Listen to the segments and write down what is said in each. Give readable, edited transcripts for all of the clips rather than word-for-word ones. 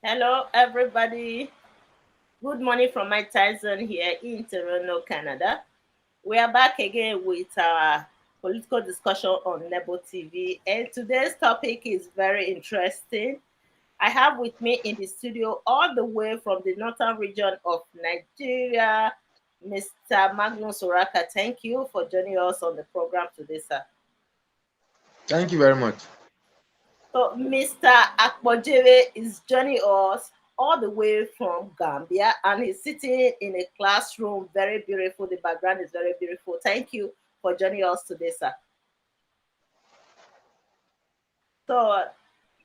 Hello, everybody. Good morning from Mike Tyson here in Toronto, Canada. We are back again with our political discussion on Nebo TV, and today's topic is very interesting. I have with me in the studio, all the way from the northern region of Nigeria, Mr. Magnus Oraka. Thank you for joining us on the program today, sir. Thank you very much. So Mr. Akpojere is joining us all the way from Gambia, and he's sitting in a classroom. Very beautiful. The background is very beautiful. Thank you for joining us today, sir. So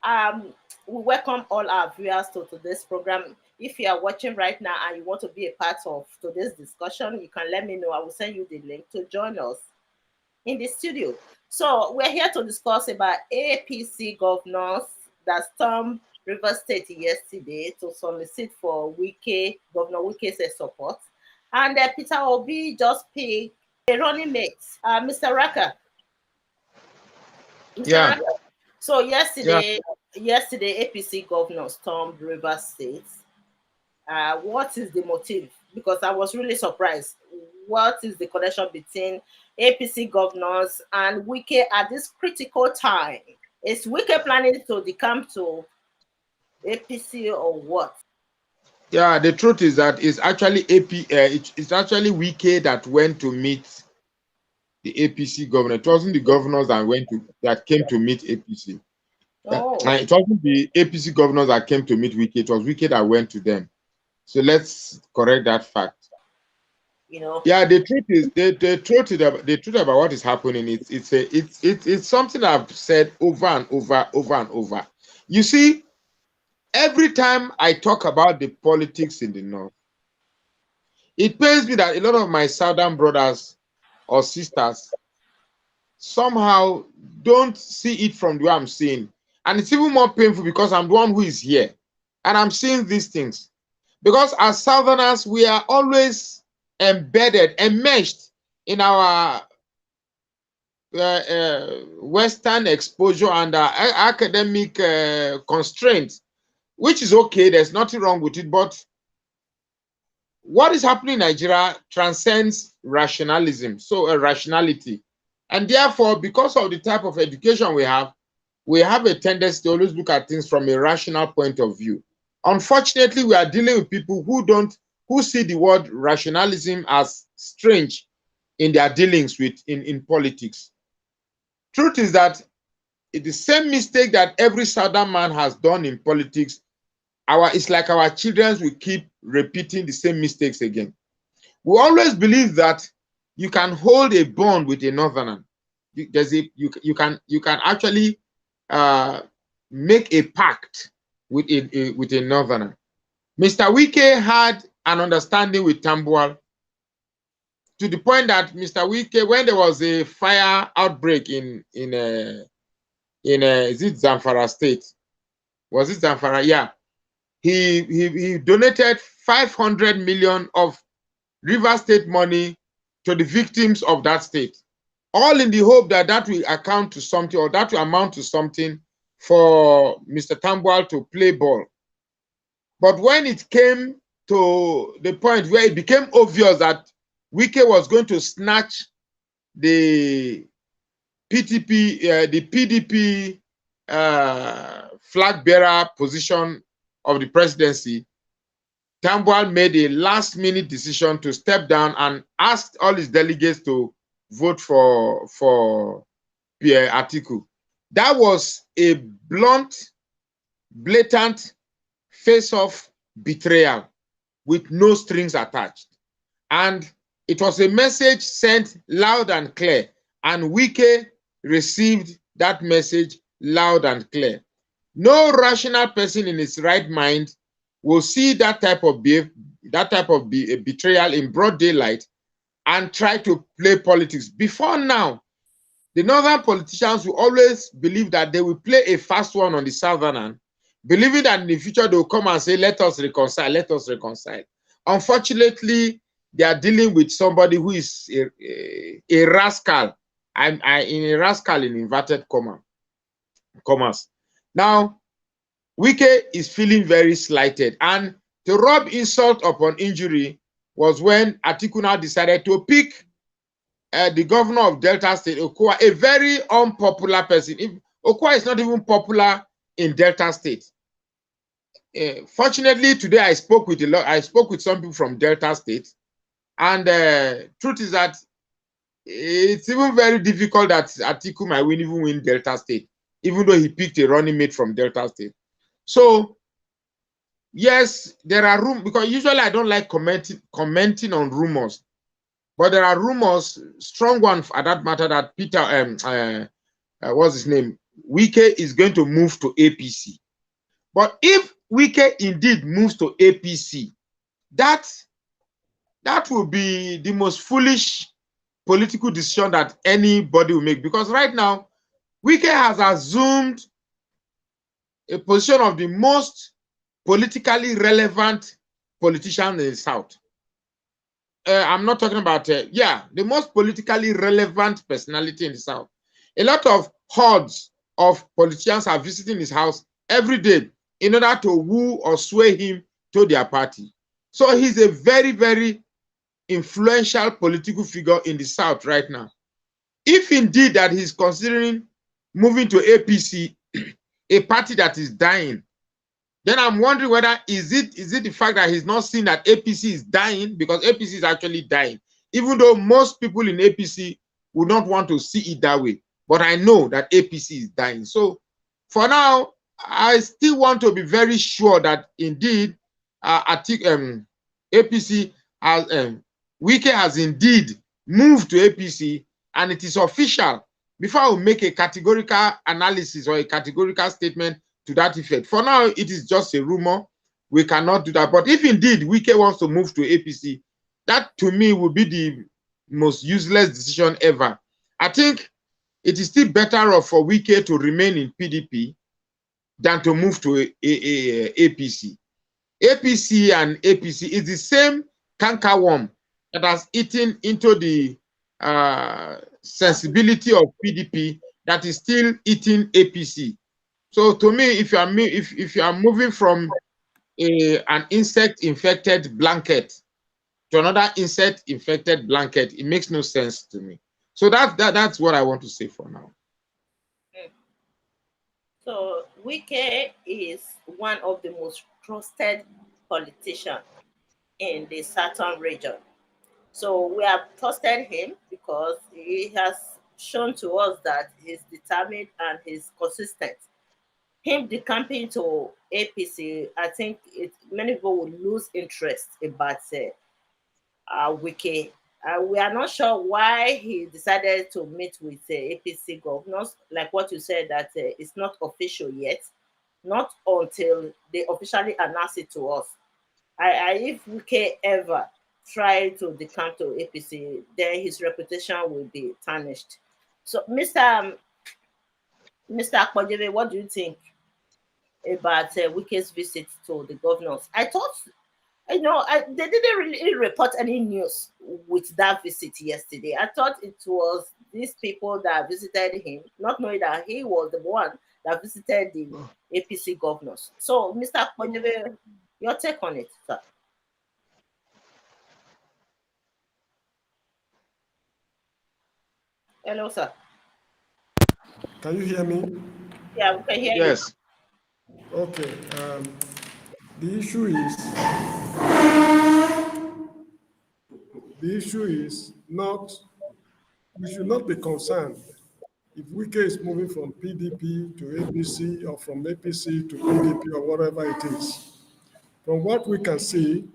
um, we welcome all our viewers to today's program. If you are watching right now and you want to be a part of today's discussion, you can let me know. I will send you the link to join us in the studio. So we're here to discuss about APC governors that stormed River State yesterday to solicit for Governor Wike's support. And Peter Obi just picked a running mate, Mr. Raka. Mr. Yeah, Raka. So yeah. yesterday APC governor stormed River State. What is the motive? Because I was really surprised. What is the connection between APC governors and Wike at this critical time? Is Wike planning to decamp to APC or what? Yeah, the truth is that it's actually it's actually Wike that went to meet the APC governor. It wasn't the governors that came to meet APC. Oh, It wasn't the APC governors that came to meet Wike. It was Wike that went to them. So let's correct that fact. you know. Yeah, the truth about what is happening. It's something I've said over and over. You see, every time I talk about the politics in the north, it pains me that a lot of my southern brothers or sisters somehow don't see it from the way I'm seeing. And it's even more painful because I'm the one who is here and I'm seeing these things. Because as southerners, we are always enmeshed in our Western exposure and academic constraints, which is okay. There's nothing wrong with it. But what is happening in Nigeria transcends rationality. And therefore, because of the type of education we have a tendency to always look at things from a rational point of view. Unfortunately, we are dealing with people who see the word rationalism as strange in their dealings in politics. Truth is that it's the same mistake that every southern man has done in politics. It's like our children will keep repeating the same mistakes again. We always believe that you can hold a bond with a northerner. You can actually make a pact with a northerner. Mr. Wike had an understanding with Tambuwal to the point that Mr. Wike, when there was a fire outbreak in is it Zamfara State? Was it Zamfara? Yeah. He donated 500 million of River State money to the victims of that state, all in the hope that that will account to something, or that will amount to something for Mr. Tambuwal to play ball. But when it came to the point where it became obvious that Wike was going to snatch the PDP flag bearer position of the presidency, Tambuwal made a last-minute decision to step down and asked all his delegates to vote for Pierre Atiku. That was a blunt, blatant, face-off betrayal with no strings attached. And it was a message sent loud and clear, and Wike received that message loud and clear. No rational person in his right mind will see that type of betrayal in broad daylight and try to play politics. Before now, the northern politicians will always believe that they will play a fast one on the southern end, believing that in the future they will come and say, let us reconcile, let us reconcile. Unfortunately, they are dealing with somebody who is a rascal. In a rascal in inverted commas. Now, Wike is feeling very slighted. And to rub insult upon injury was when Atiku now decided to pick the governor of Delta State, Okowa, a very unpopular person. Okowa is not even popular in Delta State. Fortunately, today I spoke with some people from Delta State, and truth is that it's even very difficult that Atiku might even win Delta State, even though he picked a running mate from Delta State. So yes, there are rumors, because usually I don't like commenting on rumors, but there are rumors, strong one at that matter, that Peter what's his name, Wike is going to move to APC. But if Wike indeed moves to APC, that will be the most foolish political decision that anybody will make, because right now Wike has assumed a position of the most politically relevant politician in the South. I'm not talking about, the most politically relevant personality in the South. A lot of hordes of politicians are visiting his house every day in order to woo or sway him to their party. So he's a very, very influential political figure in the South right now. If indeed that he's considering moving to APC, a party that is dying, then I'm wondering whether is it the fact that he's not seeing that APC is dying, because APC is actually dying, even though most people in APC would not want to see it that way. But I know that APC is dying. So for now, I still want to be very sure that indeed APC has Wike has indeed moved to APC, and it is official, before I will make a categorical analysis or a categorical statement to that effect. For now, it is just a rumor. We cannot do that. But if indeed Wike wants to move to APC, that to me would be the most useless decision ever. I think it is still better off for Wike to remain in PDP than to move to APC. APC and APC is the same cankerworm that has eaten into the sensibility of PDP that is still eating APC. So to me, if you are moving from an insect-infected blanket to another insect-infected blanket, it makes no sense to me. So that's what I want to say for now. So Wike is one of the most trusted politicians in the Southern region. So we have trusted him because he has shown to us that he's determined and he's consistent. Him decamping to APC, I think many people will lose interest about Wike. We are not sure why he decided to meet with APC governors. Like what you said, that it's not official yet, not until they officially announce it to us. If Wike ever try to decamp to APC, then his reputation will be tarnished. So, Mr. Akpojebe, what do you think about Wike's visit to the governors? I thought, they didn't really report any news with that visit yesterday. I thought it was these people that visited him, not knowing that he was the one that visited the APC governors. So, Mr. Akpojebe, your take on it, sir? Hello, sir. Can you hear me? Yeah, we can hear you. Yes. Okay. The issue is not, we should not be concerned if Wike is moving from PDP to APC or from APC to PDP or whatever it is. From what we can see,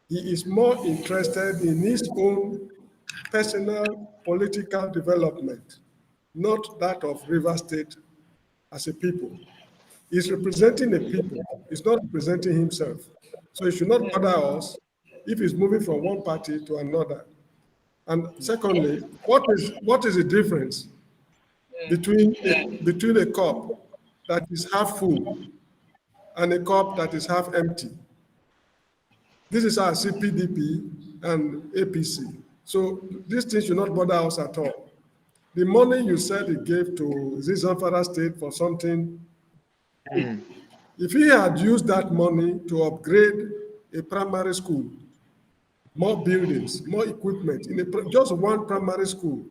he is more interested in his own personal political development, not that of Rivers State as a people. He's representing the people, he's not representing himself. So he should not bother us if he's moving from one party to another. And secondly, what is the difference between a cup that is half full and a cup that is half empty? This is our CPDP and APC. So these things should not bother us at all. The money you said he gave to Zamfara State for something, If he had used that money to upgrade a primary school, more buildings, more equipment, in just one primary school,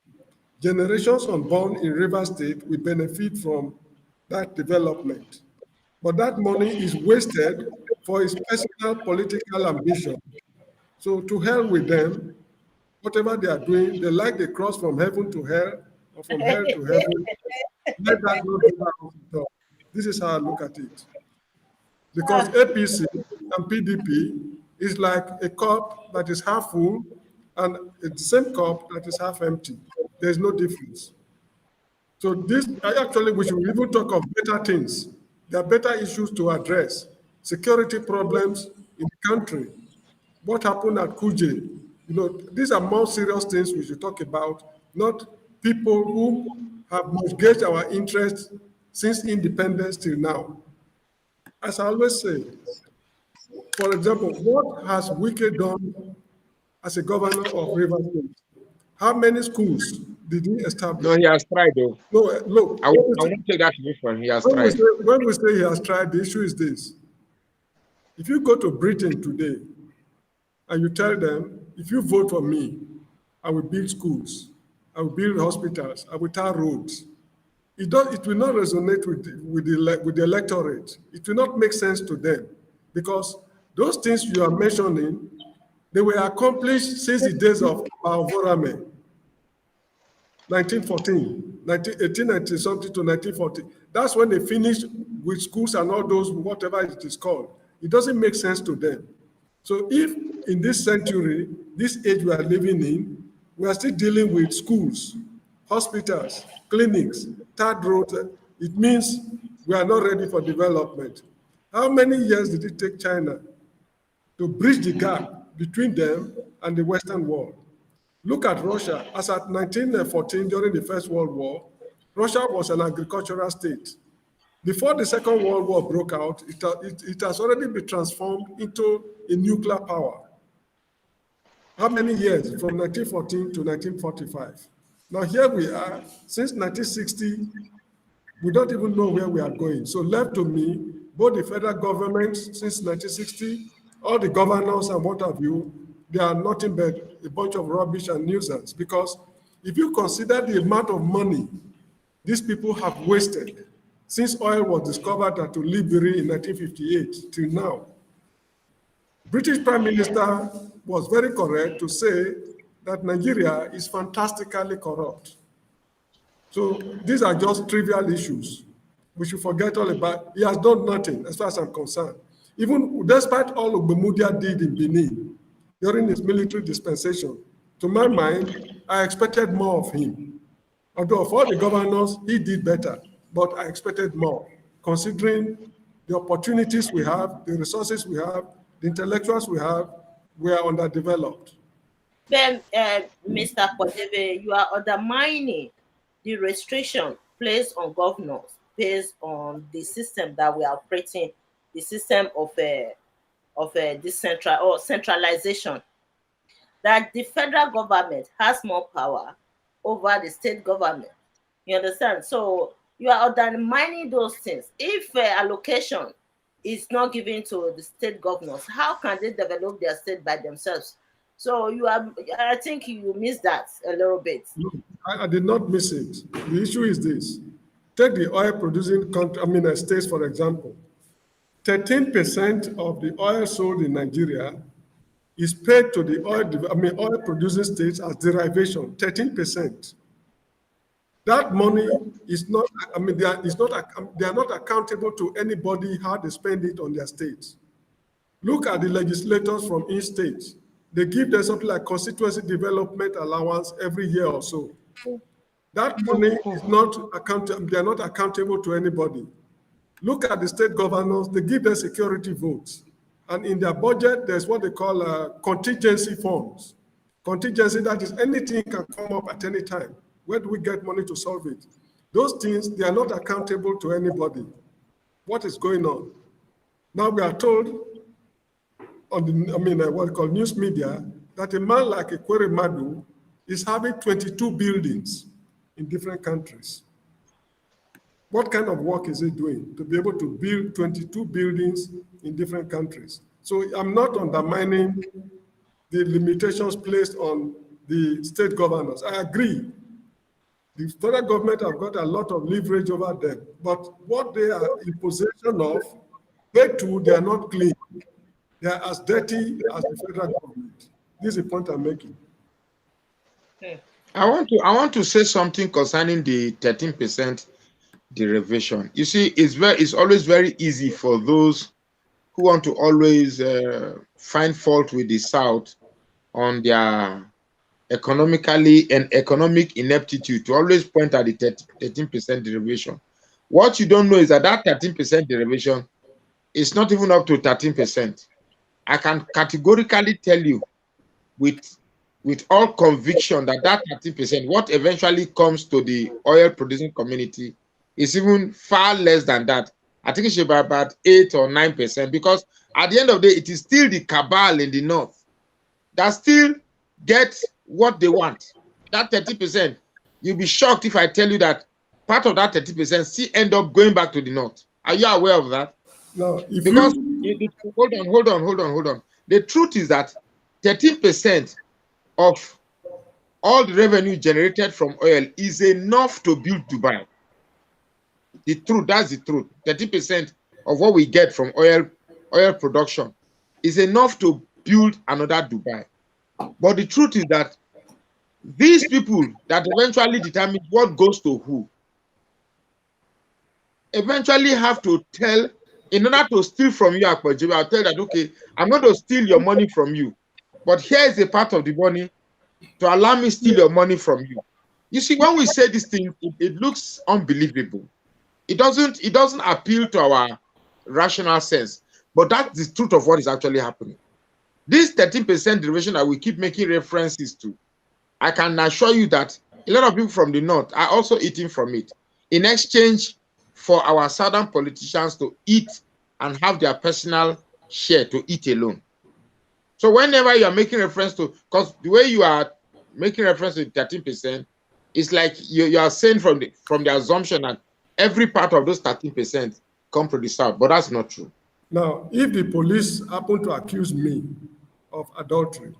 generations unborn in Rivers State will benefit from that development. But that money is wasted for his personal political ambition. So to hell with them, whatever they are doing, they like they cross from heaven to hell or from hell to heaven. Let that not be that at all. This is how I look at it. Because APC and PDP is like a cup that is half full and it's the same cup that is half empty. There's no difference. So this, actually, we should even talk of better things. There are better issues to address. Security problems in the country. What happened at Kuje? These are more serious things we should talk about, not people who have mortgaged our interests since independence till now. As I always say, for example, what has Wike done as a governor of Rivers State? How many schools did he establish? No, he has tried though. No, look. I won't take that from he has tried. When we say he has tried, the issue is this. If you go to Britain today and you tell them, if you vote for me, I will build schools, I will build hospitals, I will tar roads. It will not resonate with the electorate. It will not make sense to them because those things you are mentioning, they were accomplished since the days of Vorame, 1914, 1890 something to 1940. That's when they finished with schools and all those, whatever it is called. It doesn't make sense to them. So if in this century, this age we are living in, we are still dealing with schools, hospitals, clinics, third roads, it means we are not ready for development. How many years did it take China to bridge the gap between them and the Western world? Look at Russia. As at 1914, during the First World War, Russia was an agricultural state. Before the Second World War broke out, it has already been transformed into a nuclear power. How many years? From 1914 to 1945. Now here we are, since 1960, we don't even know where we are going. So left to me, both the federal government since 1960, all the governors and what have you, they are nothing but a bunch of rubbish and nuisance. Because if you consider the amount of money these people have wasted since oil was discovered at Olibiri in 1958 till now, British Prime Minister was very correct to say that Nigeria is fantastically corrupt. So these are just trivial issues. We should forget all about. He has done nothing as far as I'm concerned. Even despite all of Bermudia did in Benin during his military dispensation, to my mind, I expected more of him. Although for the governors, he did better, but I expected more, considering the opportunities we have, the resources we have, the intellectuals we have, we are underdeveloped. Then, Mr. Kodebe, you are undermining the restriction placed on governors based on the system that we are operating, the system of decentral or centralization. That the federal government has more power over the state government. You understand? So you are undermining those things. If allocation is not given to the state governors, how can they develop their state by themselves? So I think you missed that a little bit. No, I did not miss it. The issue is this. Take the oil producing states, for example. 13% of the oil sold in Nigeria is paid to the oil producing states as derivation, 13%. That money is not, they are not accountable to anybody how they spend it on their states. Look at the legislators from each state. They give them something like constituency development allowance every year or so. That money is not accountable, they are not accountable to anybody. Look at the state governors, they give them security votes. And in their budget, there's what they call contingency funds. Contingency, that is anything can come up at any time. Where do we get money to solve it? Those things, they are not accountable to anybody. What is going on? Now we are told on the, what we call news media, that a man like Ekwere Madu is having 22 buildings in different countries. What kind of work is it doing to be able to build 22 buildings in different countries? So I'm not undermining the limitations placed on the state governors. I agree. The federal government have got a lot of leverage over them, but what they are in possession of, they too, they are not clean. They are as dirty as the federal government. This is the point I'm making. I want to say something concerning the 13% derivation. You see, it's always very easy for those who want to always find fault with the South on their economic ineptitude to always point at the 13% derivation. What you don't know is that 13% derivation is not even up to 13%. I can categorically tell you with all conviction that 13%, what eventually comes to the oil producing community, is even far less than that. I think it should be about 8 or 9%, because at the end of the day, it is still the cabal in the north that still get what they want. That 30%, you'll be shocked if I tell you that part of that 30% still end up going back to the north. Are you aware of that? Now, if Because you hold on. The truth is that 13% of all the revenue generated from oil is enough to build Dubai. The truth, that's the truth. 30% of what we get from oil production is enough to build another Dubai. But the truth is that these people that eventually determine what goes to who eventually have to tell, in order to steal from you, I'll tell that, okay, I'm going to steal your money from you, but here is a part of the money to allow me steal your money from you. You see, when we say this thing, it looks unbelievable. It doesn't appeal to our rational sense, but that's the truth of what is actually happening. This 13% derivation that we keep making references to, I can assure you that a lot of people from the north are also eating from it in exchange for our southern politicians to eat and have their personal share to eat alone. So whenever you are making reference to, because the way you are making reference to 13%, it's like you are saying from the assumption that every part of those 13% come to the south, but that's not true. Now, if the police happen to accuse me of adultery,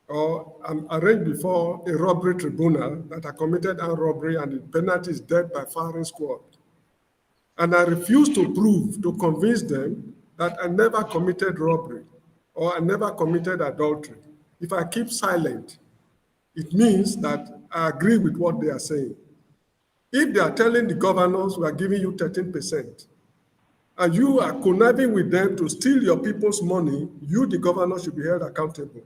or I'm arraigned before a robbery tribunal that I committed armed robbery and the penalty is death by firing squad, and I refuse to prove, to convince them that I never committed robbery or I never committed adultery, if I keep silent, it means that I agree with what they are saying. If they are telling the governors we are giving you 13%, and you are conniving with them to steal your people's money, you, the governor, should be held accountable.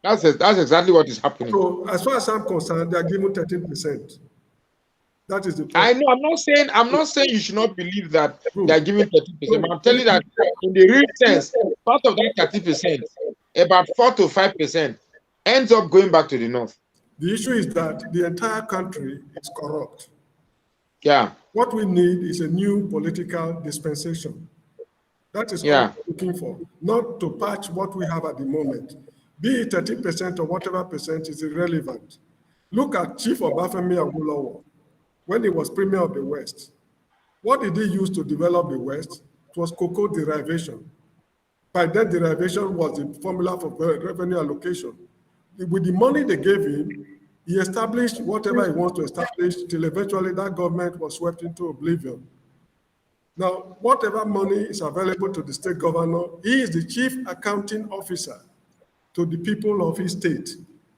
That's exactly what is happening. So as far as I'm concerned, they are giving 13%. That is the point. I know. I'm not saying you should not believe that they are giving 13%. But I'm telling you that in the real sense, part of that 30%, about 4 to 5%, ends up going back to the north. The issue is that the entire country is corrupt. Yeah. What we need is a new political dispensation. That is all we're looking for, not to patch what we have at the moment. Be it 30% or whatever percent is irrelevant. Look at Chief Obafemi Awolowo when he was Premier of the West. What did he use to develop the West? It was cocoa derivation. By then, derivation was the formula for revenue allocation. With the money they gave him, he established whatever he wants to establish till eventually that government was swept into oblivion. Now, whatever money is available to the state governor, he is the chief accounting officer to the people of his state.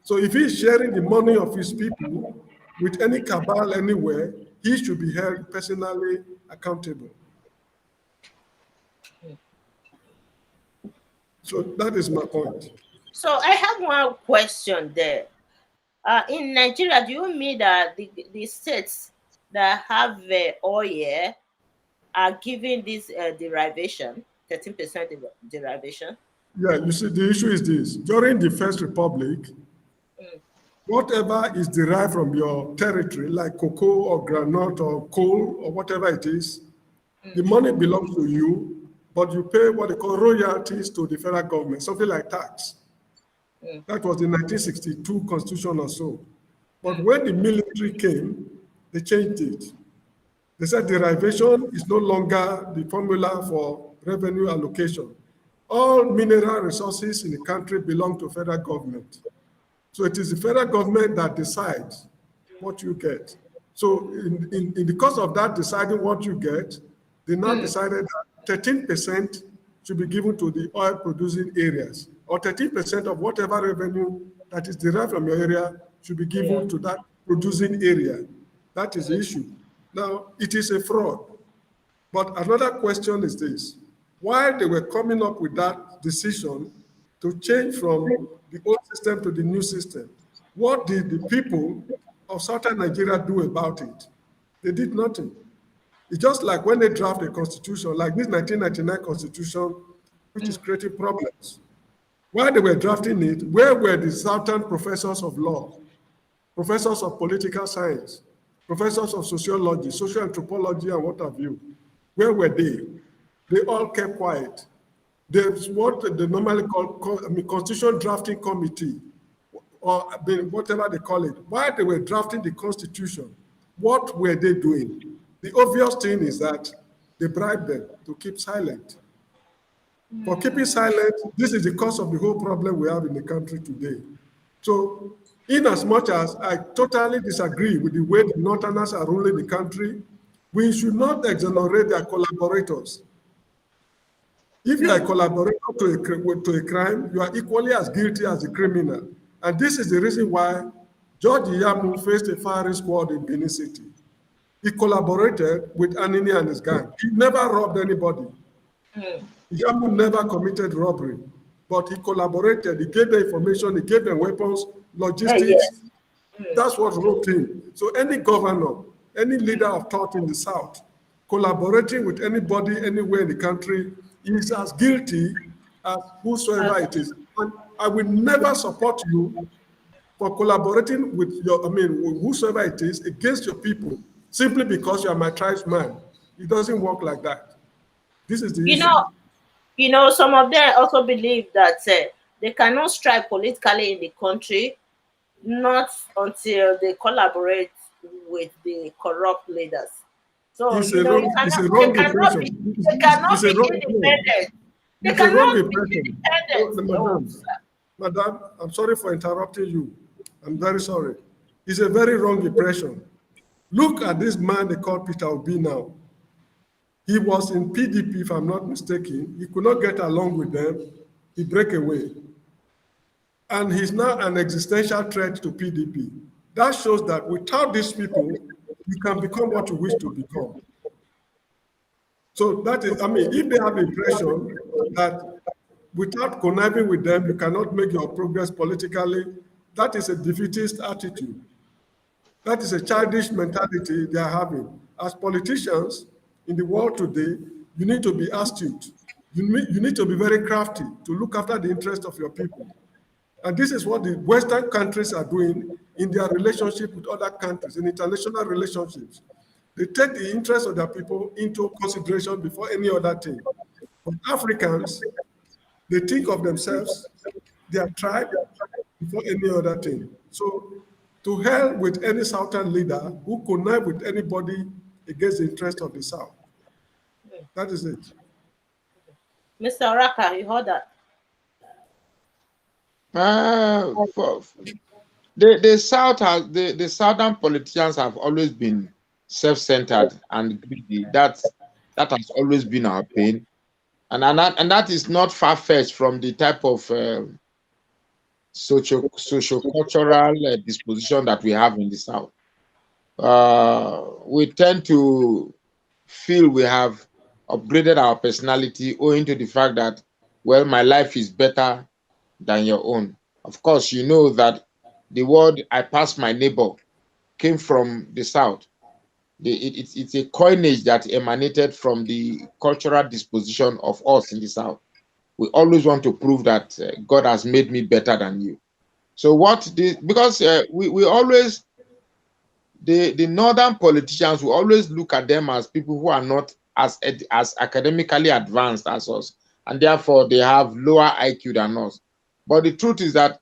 So if he's sharing the money of his people with any cabal anywhere, he should be held personally accountable. So that is my point. So I have one question there. In Nigeria, do you mean that the states that have oil are giving this derivation, 13% derivation? Yeah, you see, the issue is this. During the First Republic, whatever is derived from your territory, like cocoa or granite or coal or whatever it is, the money belongs to you, but you pay what they call royalties to the federal government, something like tax. That was the 1962 constitution or so. But when the military came, they changed it. They said derivation is no longer the formula for revenue allocation. All mineral resources in the country belong to federal government. So it is the federal government that decides what you get. So in the course of that deciding what you get, they now decided that 13% should be given to the oil producing areas, or 13% of whatever revenue that is derived from your area should be given to that producing area. That is the issue. Now, it is a fraud. But another question is this: while they were coming up with that decision to change from the old system to the new system, what did the people of southern Nigeria do about it? They did nothing. It's just like when they draft a constitution, like this 1999 constitution, which is creating problems. While they were drafting it, where were the southern professors of law, professors of political science, professors of sociology, social anthropology, and what have you? Where were they? They all kept quiet. There's what they normally call Constitution Drafting Committee, or whatever they call it. While they were drafting the Constitution, what were they doing? The obvious thing is that they bribed them to keep silent. For keeping silent, this is the cause of the whole problem we have in the country today. So, in as much as I totally disagree with the way the Northerners are ruling the country, we should not exonerate their collaborators. If you are a collaborator to a crime, you are equally as guilty as the criminal. And this is the reason why George Iyamu faced a firing squad in Benin City. He collaborated with Anini and his gang. He never robbed anybody. Iyamu never committed robbery, but he collaborated. He gave them information, he gave them weapons, logistics. That's what wrote him. So any governor, any leader of thought in the South, collaborating with anybody anywhere in the country is as guilty as whosoever it is. And I will never support you for collaborating with with whosoever it is against your people simply because you are my tribesman. It doesn't work like that. This is the issue. Some of them also believe that they cannot strike politically in the country not until they collaborate with the corrupt leaders. So it's a wrong impression. They cannot be independent. They cannot be independent. Madam, I'm sorry for interrupting you. I'm very sorry. It's a very wrong impression. Look at this man they call Peter Obi now. He was in PDP, if I'm not mistaken. He could not get along with them. He broke away. And he's now an existential threat to PDP. That shows that without these people, you can become what you wish to become. So that is, if they have the impression that without conniving with them, you cannot make your progress politically, that is a defeatist attitude. That is a childish mentality they are having. As politicians in the world today, you need to be astute. You need to be very crafty to look after the interest of your people. And this is what the Western countries are doing in their relationship with other countries, in international relationships. They take the interest of their people into consideration before any other thing. But Africans, they think of themselves, their tribe, before any other thing. So to hell with any Southern leader who connive with anybody against the interest of the South. That is it. Mr. Oraka, you heard that? The South has the Southern politicians have always been self-centered and greedy. That has always been our pain, and that is not far-fetched from the type of socio-cultural disposition that we have in the South. We tend to feel we have upgraded our personality owing to the fact that, well, my life is better than your own. Of course, you know that the word "I pass my neighbor" came from the South. It's a coinage that emanated from the cultural disposition of us in the South. We always want to prove that God has made me better than you. So because we always, the Northern politicians, we always look at them as people who are not as academically advanced as us, and therefore they have lower IQ than us. But the truth is that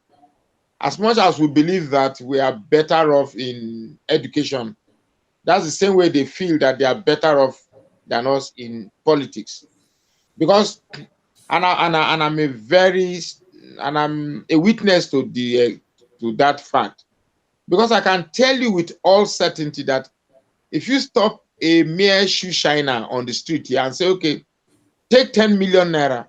as much as we believe that we are better off in education That's the same way they feel that they are better off than us in politics. Because I'm a witness to to that fact. Because I can tell you with all certainty that if you stop a mere shoe shiner on the street here and say, okay, take 10 million naira,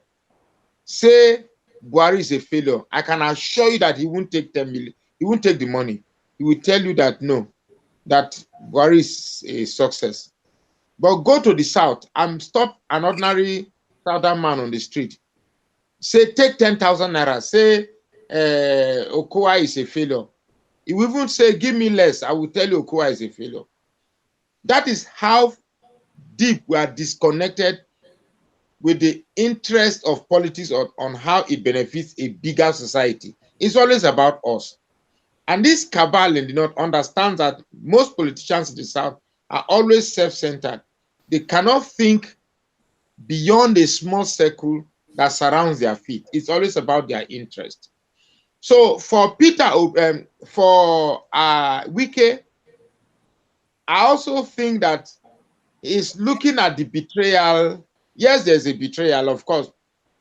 say Buhari is a failure, I can assure you that he won't take 10 million. He won't take the money. He will tell you that no, that Buhari is a success. But go to the south and stop an ordinary southern man on the street. Say, take 10,000 naira. Say, Okowa is a failure. He will even say, give me less. I will tell you Okowa is a failure. That is how deep we are disconnected with the interest of politics on how it benefits a bigger society. It's always about us. And this cabal in the north understands that most politicians in the south are always self-centered. They cannot think beyond a small circle that surrounds their feet. It's always about their interest. So for Peter, for Wike, I also think that he's looking at the betrayal. Yes, there's a betrayal, of course.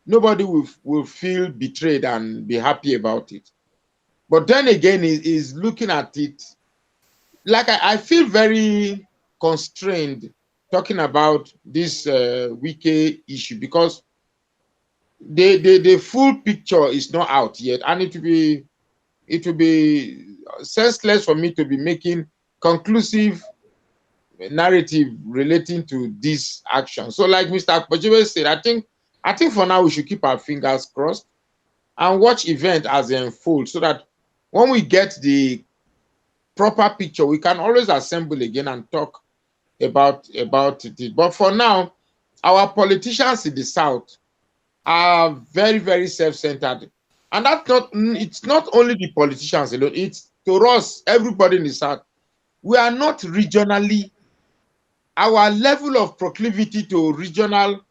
Nobody will feel betrayed and be happy about it. But then again, he's looking at it like I feel very constrained talking about this Wike issue because the full picture is not out yet, and it will be senseless for me to be making conclusive narrative relating to this action. So, like Mr. Akpojiwe said, I think for now we should keep our fingers crossed and watch event as they unfold, so that when we get the proper picture, we can always assemble again and talk about it. But for now, our politicians in the south are very, very self-centered, and it's not only the politicians alone. It's to us, everybody in the south. We are not regionally. Our level of proclivity to regional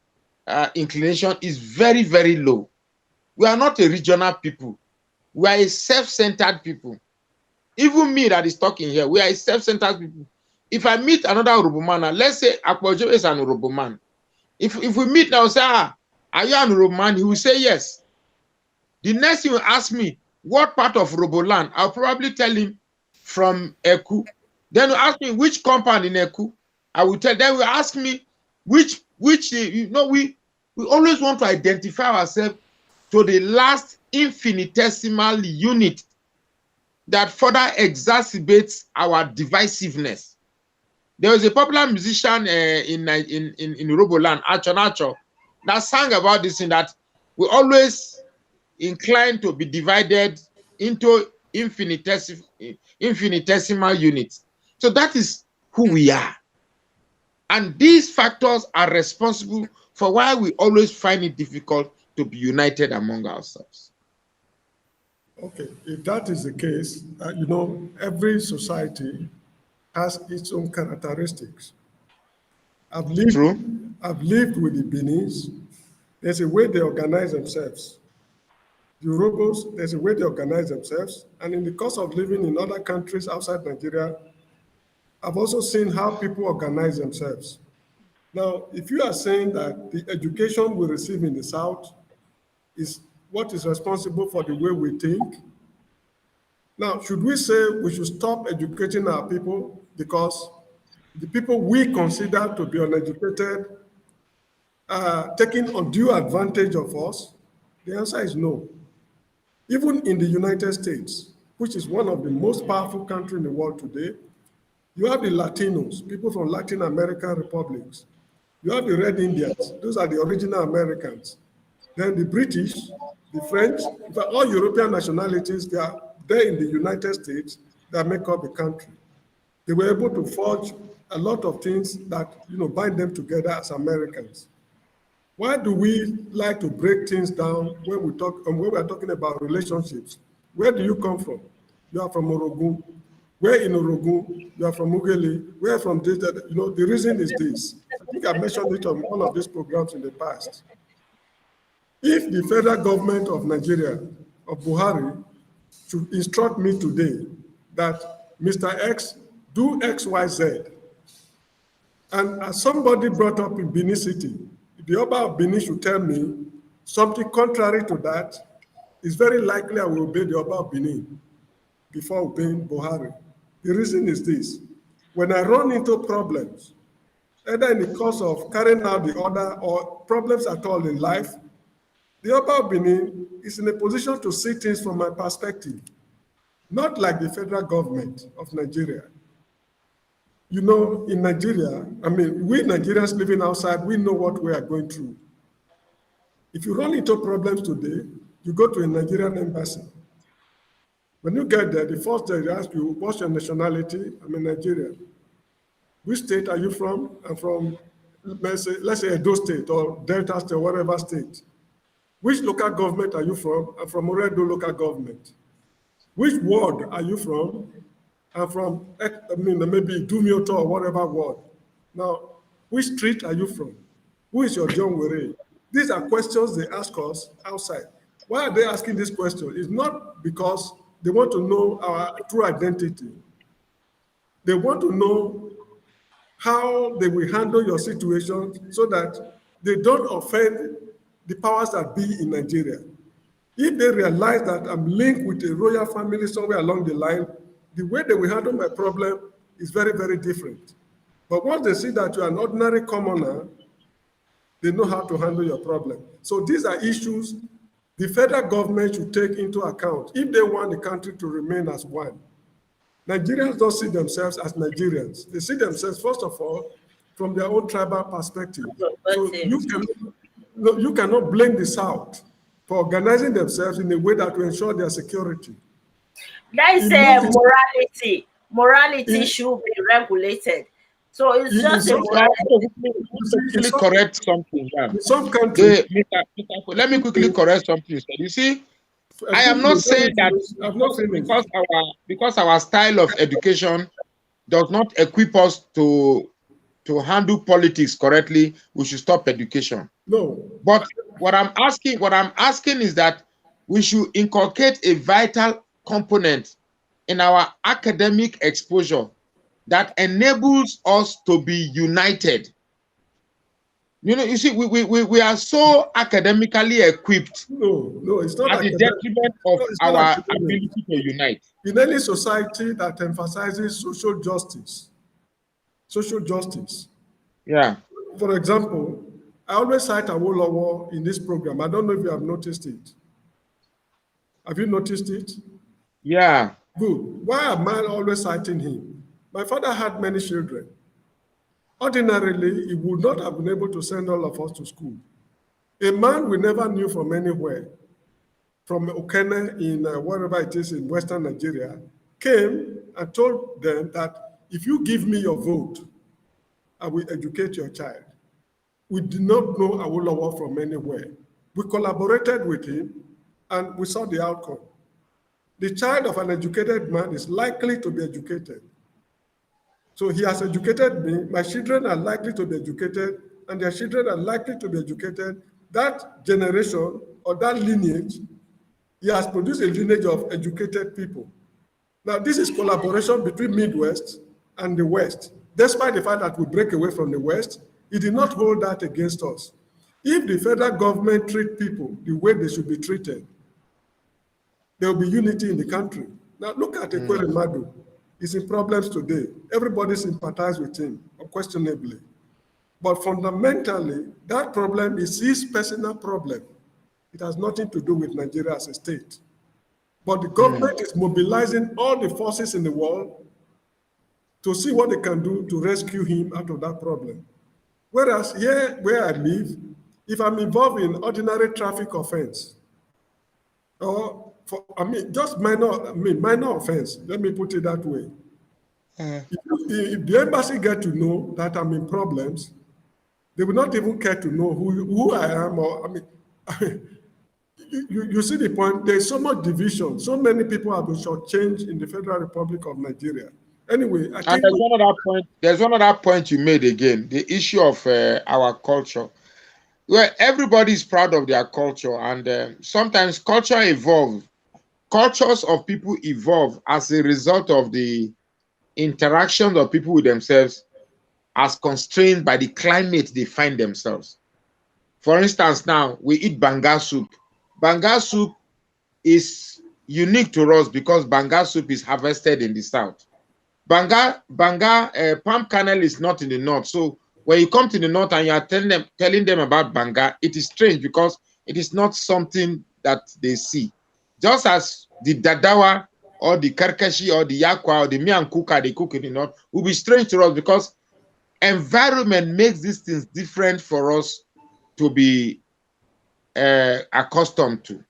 inclination is very, very low. We are not a regional people. We are a self-centered people. Even me that is talking here, we are a self-centered people. If I meet another Urubu man, let's say Akpojo is an Urubu man. If we meet now, say, are you an Urubu man? He will say yes. The next thing he will ask me, what part of Urubu land? I'll probably tell him from Eku. Then he'll ask me which compound in Eku. I will tell. Then he will ask me which we always want to identify ourselves to the last infinitesimal unit that further exacerbates our divisiveness. There was a popular musician in Uroboland, Acho, that sang about this, in that we always inclined to be divided into infinitesimal units. So that is who we are. And these factors are responsible for why we always find it difficult to be united among ourselves. Okay, if that is the case, every society has its own characteristics. I've lived with the Benis. There's a way they organize themselves. The Urobos, there's a way they organize themselves. And in the course of living in other countries outside Nigeria, I've also seen how people organize themselves. Now, if you are saying that the education we receive in the South is what is responsible for the way we think, now, should we say we should stop educating our people because the people we consider to be uneducated are taking undue advantage of us? The answer is no. Even in the United States, which is one of the most powerful countries in the world today, you have the Latinos, people from Latin American republics. You have the Red Indians, those are the original Americans. Then the British, the French, in fact, all European nationalities, they are there in the United States that make up the country. They were able to forge a lot of things that bind them together as Americans. Why do we like to break things down when we are talking about relationships? Where do you come from? You are from Orogun. Where in Orogun? You are from Ugele. Where from this? The reason is this. I think I mentioned it on one of these programs in the past. If the federal government of Nigeria, of Buhari, should instruct me today that Mr. X, do X, Y, Z, And as somebody brought up in Benin City, the Oba of Benin should tell me something contrary to that, it's very likely I will obey the Oba of Benin before obeying Buhari. The reason is this. When I run into problems, either in the course of carrying out the order or problems at all in life, the Oba of Benin is in a position to see things from my perspective, not like the federal government of Nigeria. You know, in Nigeria, I mean, we Nigerians living outside, we know what we are going through. If you run into problems today, you go to a Nigerian embassy. When you get there, the first day they ask you, what's your nationality? I'm a Nigerian. Which state are you from? I'm from, let's say Edo State or Delta State, whatever state. Which local government are you from? I'm from Oredo local government. Which ward are you from? I'm from, maybe Dumioto or whatever ward. Now, which street are you from? Who is your John Were? These are questions they ask us outside. Why are they asking this question? It's not because they want to know our true identity. They want to know how they will handle your situation so that they don't offend the powers that be in Nigeria. If they realize that I'm linked with a royal family somewhere along the line, the way they will handle my problem is very, very different. But once they see that you're an ordinary commoner, they know how to handle your problem. So these are issues the federal government should take into account if they want the country to remain as one. Nigerians don't see themselves as Nigerians. They see themselves, first of all, from their own tribal perspective. So you cannot blame the South for organizing themselves in a way that will ensure their security. That is morality. Morality should be regulated. So it's just a morality. Quickly correct something. Yeah. In some countries, let me quickly correct something. You see, I am not saying that because our style of education does not equip us to handle politics correctly, we should stop education. No. But what I'm asking is that we should inculcate a vital component in our academic exposure that enables us to be united. You know, you see, we are so academically equipped. No, it's not at the detriment of our ability to unite. In any society that emphasizes social justice. Yeah. For example, I always cite Awolowo in this program. I don't know if you have noticed it. Have you noticed it? Yeah. Good. Why am I always citing him? My father had many children. Ordinarily, he would not have been able to send all of us to school. A man we never knew from anywhere, from Okene in wherever it is in Western Nigeria, came and told them that if you give me your vote, I will educate your child. We did not know Awolowo from anywhere. We collaborated with him and we saw the outcome. The child of an educated man is likely to be educated. So he has educated me, my children are likely to be educated, and their children are likely to be educated. That generation or that lineage, he has produced a lineage of educated people. Now, this is collaboration between Midwest and the West. Despite the fact that we break away from the West, he did not hold that against us. If the federal government treat people the way they should be treated, there will be unity in the country. Now, look at Ekwere Madu. He's in problems today. Everybody sympathizes with him, unquestionably. But fundamentally, that problem is his personal problem. It has nothing to do with Nigeria as a state. But the government is mobilizing all the forces in the world to see what they can do to rescue him out of that problem. Whereas here where I live, if I'm involved in ordinary traffic offense, or just minor offense, let me put it that way. If the embassy get to know that I'm in problems, they will not even care to know who I am, or you see the point. There's so much division. So many people have been shortchanged in the Federal Republic of Nigeria. Anyway, I think there's one other point you made again, the issue of our culture. Well, everybody is proud of their culture, and sometimes culture evolves. Cultures of people evolve as a result of the interaction of people with themselves as constrained by the climate they find themselves. For instance, now we eat banga soup. Banga soup is unique to us because banga soup is harvested in the south. Banga palm kernel is not in the north. So when you come to the north and you are telling them about banga, it is strange because it is not something that they see. Just as the dadawa or the karkashi or the yakwa or the mian kuka they cook in the north will be strange to us because environment makes these things different for us to be accustomed to.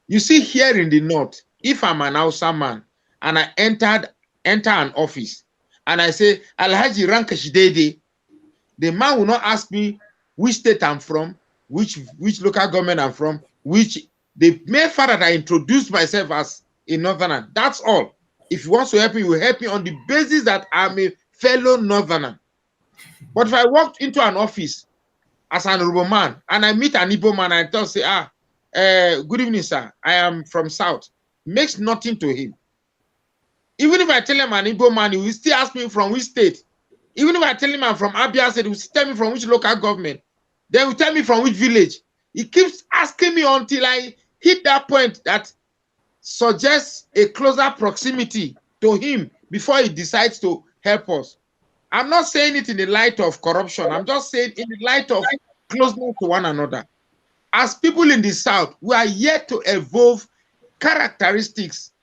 You see, here in the north, if I'm an Hausa man and I enter an office and I say Alhaji Rankashidede, the man will not ask me which state I'm from, which local government I'm from, the mere fact that I introduced myself as a northerner, that's all. If he wants to help me, he will help me on the basis that I'm a fellow northerner. But if I walked into an office as an Yoruba man and I meet an Igbo man and I say, good evening, sir, I am from South, makes nothing to him. Even if I tell him an Igbo man, he will still ask me from which state. Even if I tell him I'm from Abia State, he will tell me from which local government. Then he will tell me from which village. He keeps asking me until I hit that point that suggests a closer proximity to him before he decides to help us. I'm not saying it in the light of corruption. I'm just saying in the light of closeness to one another. As people in the South, we are yet to evolve characteristics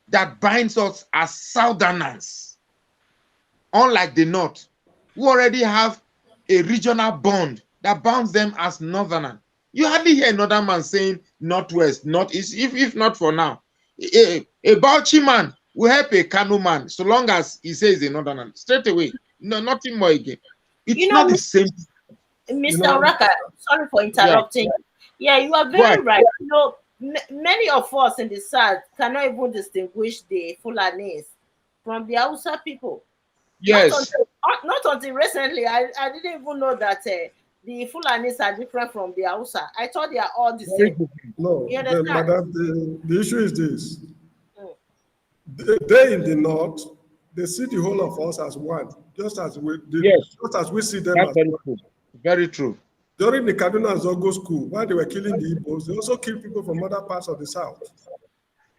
that binds us as Southerners. Unlike the North, who already have a regional bond that bounds them as Northerners. You hardly hear another man saying Northwest, Northeast, if not for now. A Bauchi man will help a Kano man so long as he says a Northerner. Straight away. No, nothing more again. It's not the same. Mr. Raka, sorry for interrupting. Yeah, you are very right. You know, many of us in the South cannot even distinguish the Fulanis from the Hausa people. Yes. Not until recently, I didn't even know that the Fulanis are different from the Hausa. I thought they are all the same. No, madam, the issue is this. They in the North, they see the whole of us as one, just as we see them as very one. true. Very true. During the Kaduna and Zogo school, while they were killing the Igbos, they also killed people from other parts of the South.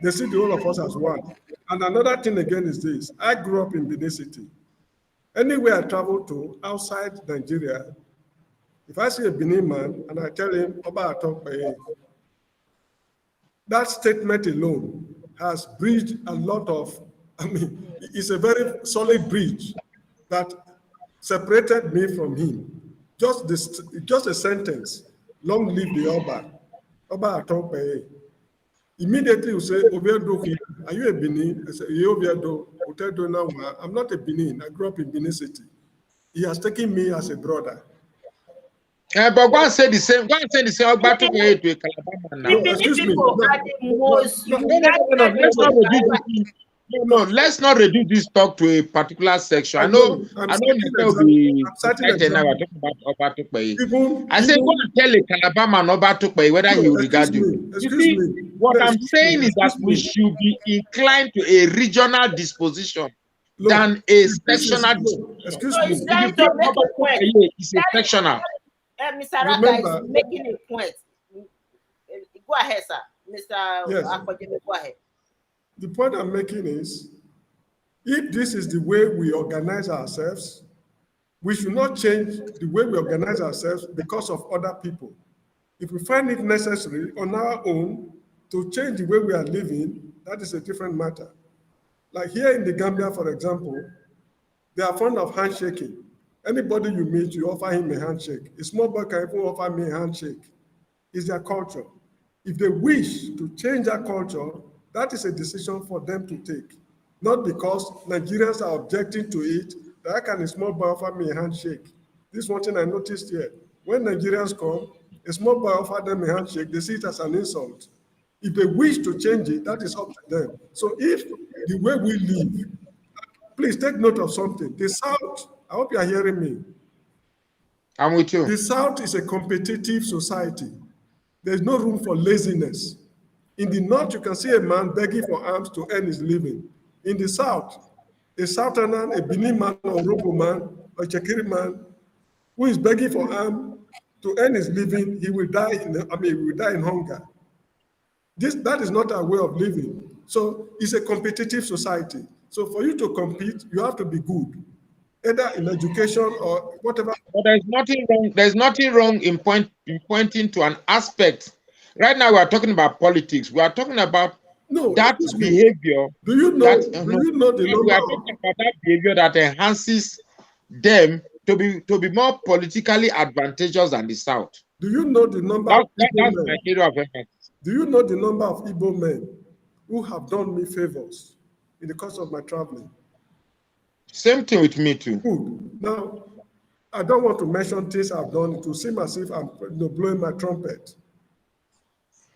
They see the whole of us as one. And another thing again is this. I grew up in Benin City. Anywhere I travel to outside Nigeria, if I see a Benin man and I tell him about Atokpe, that statement alone has bridged a lot of, it's a very solid bridge that separated me from him. Just a sentence, long live the Oba Atokpe. Immediately you say, are you a Benin? I say, I'm not a Benin. I grew up in Benin City. He has taken me as a brother. But go and say the same. Go and say the same. Back to a Calabar man now. Excuse me. No, let's not reduce this talk to a particular section. I know there will be excited now talking about Obatukpe. I say, go and tell a Calabar man Obatukpe whether he will regard you. You see, what I'm saying is that we should be inclined to a regional disposition than a sectional disposition. Excuse me. It's a sectional. Mr. Raka is making a point. Go ahead, sir. Mr. Yes. Go ahead. The point I'm making is, if this is the way we organize ourselves, we should not change the way we organize ourselves because of other people. If we find it necessary on our own to change the way we are living, that is a different matter. Like here in the Gambia, for example, they are fond of handshaking. Anybody you meet, you offer him a handshake. A small boy can even offer me a handshake. It's their culture. If they wish to change that culture, that is a decision for them to take. Not because Nigerians are objecting to it, that can a small boy offer me a handshake. This is one thing I noticed here. When Nigerians come, a small boy offer them a handshake, they see it as an insult. If they wish to change it, that is up to them. So if the way we live, please take note of something. The South, I hope you are hearing me. I'm with you. The South is a competitive society. There's no room for laziness. In the North, you can see a man begging for alms to earn his living. In the South, a Southerner, a Benin man or a Robo man, a Chekiri man who is begging for arm to earn his living, he will die he will die in hunger. That is not our way of living. So it's a competitive society. So for you to compete, you have to be good, either in education or whatever. But there's nothing wrong. There's nothing wrong in pointing to an aspect. Right now, we are talking about politics. We are talking about No, that excuse me. behavior. Do you know? Do No, you know the we number? are talking about that behavior that enhances them to be more politically advantageous than the South. Do you know the number of Igbo That's my men? area of emphasis. Do you know the number of Igbo men who have done me favors in the course of my traveling? Same thing with me too. Good. Now, I don't want to mention things I've done. It will seem as if I'm blowing my trumpet.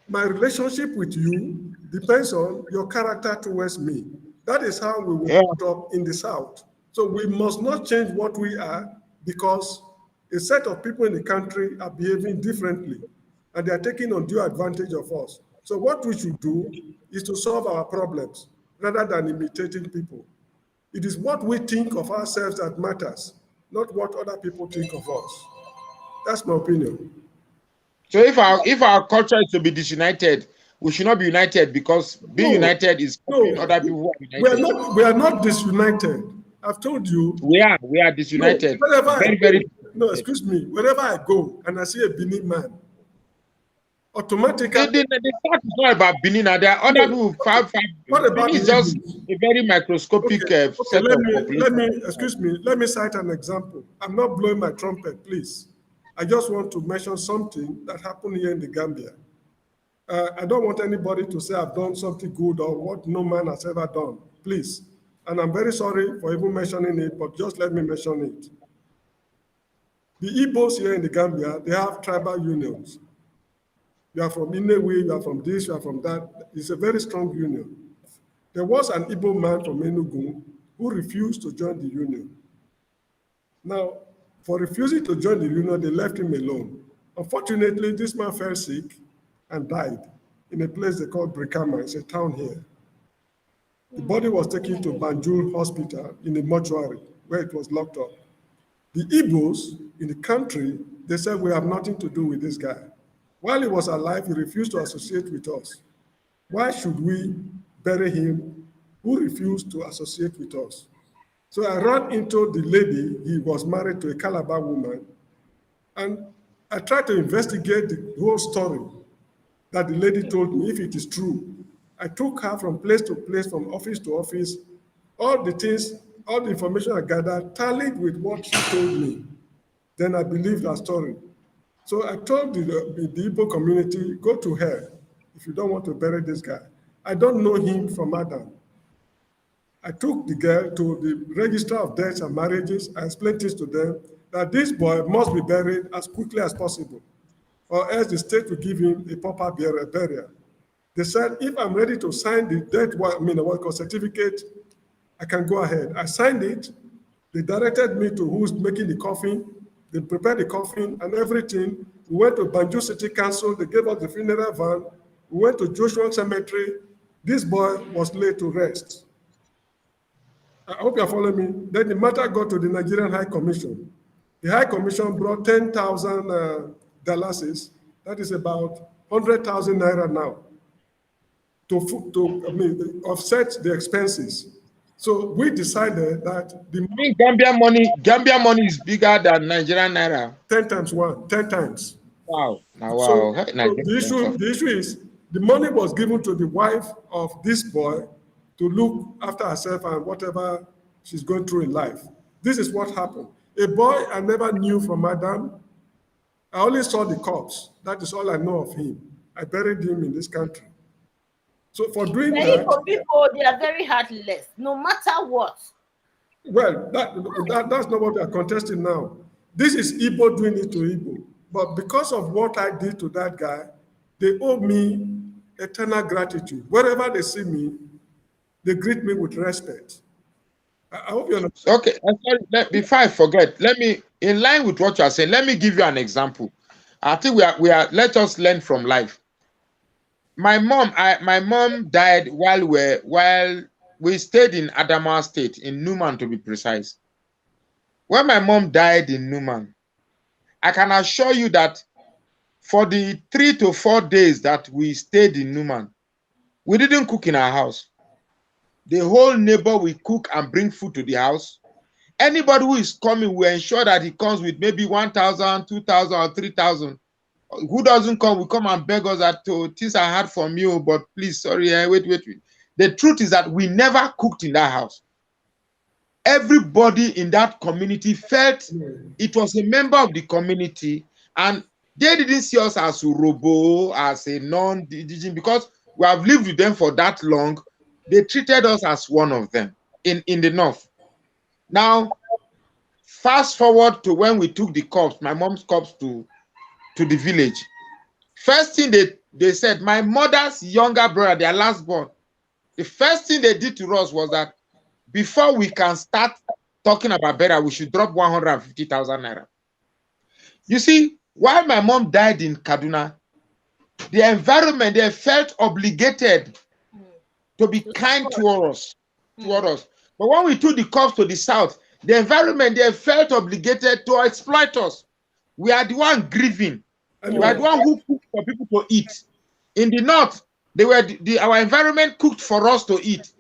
My relationship with you depends on your character towards me. That is how we were brought up in the South. So we must not change what we are because a set of people in the country are behaving differently and they are taking undue advantage of us. So what we should do is to solve our problems rather than imitating people. It is what we think of ourselves that matters, not what other people think of us. That's my opinion. So if our culture is to be disunited, we should not be united because being united is copying other people who are united. We are not disunited. I've told you. We are disunited. No, excuse me. Wherever I go and I see a Benin man, automatically. The fact is not about Benin. There are other people. What about Benin is just a very microscopic set of population. Let me cite an example. I'm not blowing my trumpet, please. I just want to mention something that happened here in the Gambia. I don't want anybody to say I've done something good or what no man has ever done, please. And I'm very sorry for even mentioning it, but just let me mention it. The Igbos here in the Gambia, they have tribal unions. You are from Inewi, you are from this, you are from that. It's a very strong union. There was an Igbo man from Enugu who refused to join the union. Now, for refusing to join the union, they left him alone. Unfortunately, this man fell sick and died in a place they call Brikama. It's a town here. The body was taken to Banjul Hospital in a mortuary where it was locked up. The Igbos in the country, they said, we have nothing to do with this guy. While he was alive, he refused to associate with us. Why should we bury him who refused to associate with us? So I ran into the lady. He was married to a Calabar woman. And I tried to investigate the whole story that the lady told me, if it is true. I took her from place to place, from office to office. All the things, all the information I gathered tallied with what she told me. Then I believed her story. So I told the Igbo community, go to her if you don't want to bury this guy. I don't know him from Adam. I took the girl to the Register of Deaths and Marriages. I explained this to them, that this boy must be buried as quickly as possible, or else the state will give him a proper burial. They said, if I'm ready to sign the death certificate, I can go ahead. I signed it. They directed me to who's making the coffin. They prepared the coffin and everything. We went to Banjul City Council. They gave us the funeral van. We went to Joshua Cemetery. This boy was laid to rest. I hope you're following me. Then the matter got to the Nigerian High Commission. The High Commission brought 10,000 dollars. That is about 100,000 naira now to offset the expenses. So we decided that Gambia money is bigger than Nigerian naira. 10 times 1, 10 times. Wow. Wow. So the issue is the money was given to the wife of this boy to look after herself and whatever she's going through in life. This is what happened. A boy I never knew from Adam. I only saw the corpse. That is all I know of him. I buried him in this country. So for doing that, for people, they are very heartless, no matter what. Well, that's not what we are contesting now. This is Igbo doing it to Igbo. But because of what I did to that guy, they owe me eternal gratitude. Wherever they see me, they greet me with respect. I hope you understand. Okay, before I forget, let me, in line with what you are saying, let me give you an example. I think let us learn from life. My mom died while we stayed in Adamawa State, in Numan to be precise. When my mom died in Newman, I can assure you that for the 3 to 4 days that we stayed in Newman, we didn't cook in our house. The whole neighbor will cook and bring food to the house. Anybody who is coming, we ensure that he comes with maybe 1,000, 2,000, or 3,000. Who doesn't come will come and beg us that, oh, things I had from you, but please, sorry, wait. The truth is that we never cooked in that house. Everybody in that community felt it was a member of the community, and they didn't see us as Urobo, as a non-indigenous, because we have lived with them for that long. They treated us as one of them in the north. Now, fast forward to when we took the corpse, my mom's corpse, to the village. First thing they said, my mother's younger brother, their last born, the first thing they did to us was that before we can start talking about burial, we should drop 150,000 naira. You see, while my mom died in Kaduna, the environment, they felt obligated to be kind toward us. But when we took the corpse to the south, the environment, they felt obligated to exploit us. We are the one grieving. We are the one who cooked for people to eat. In the north, our environment cooked for us to eat.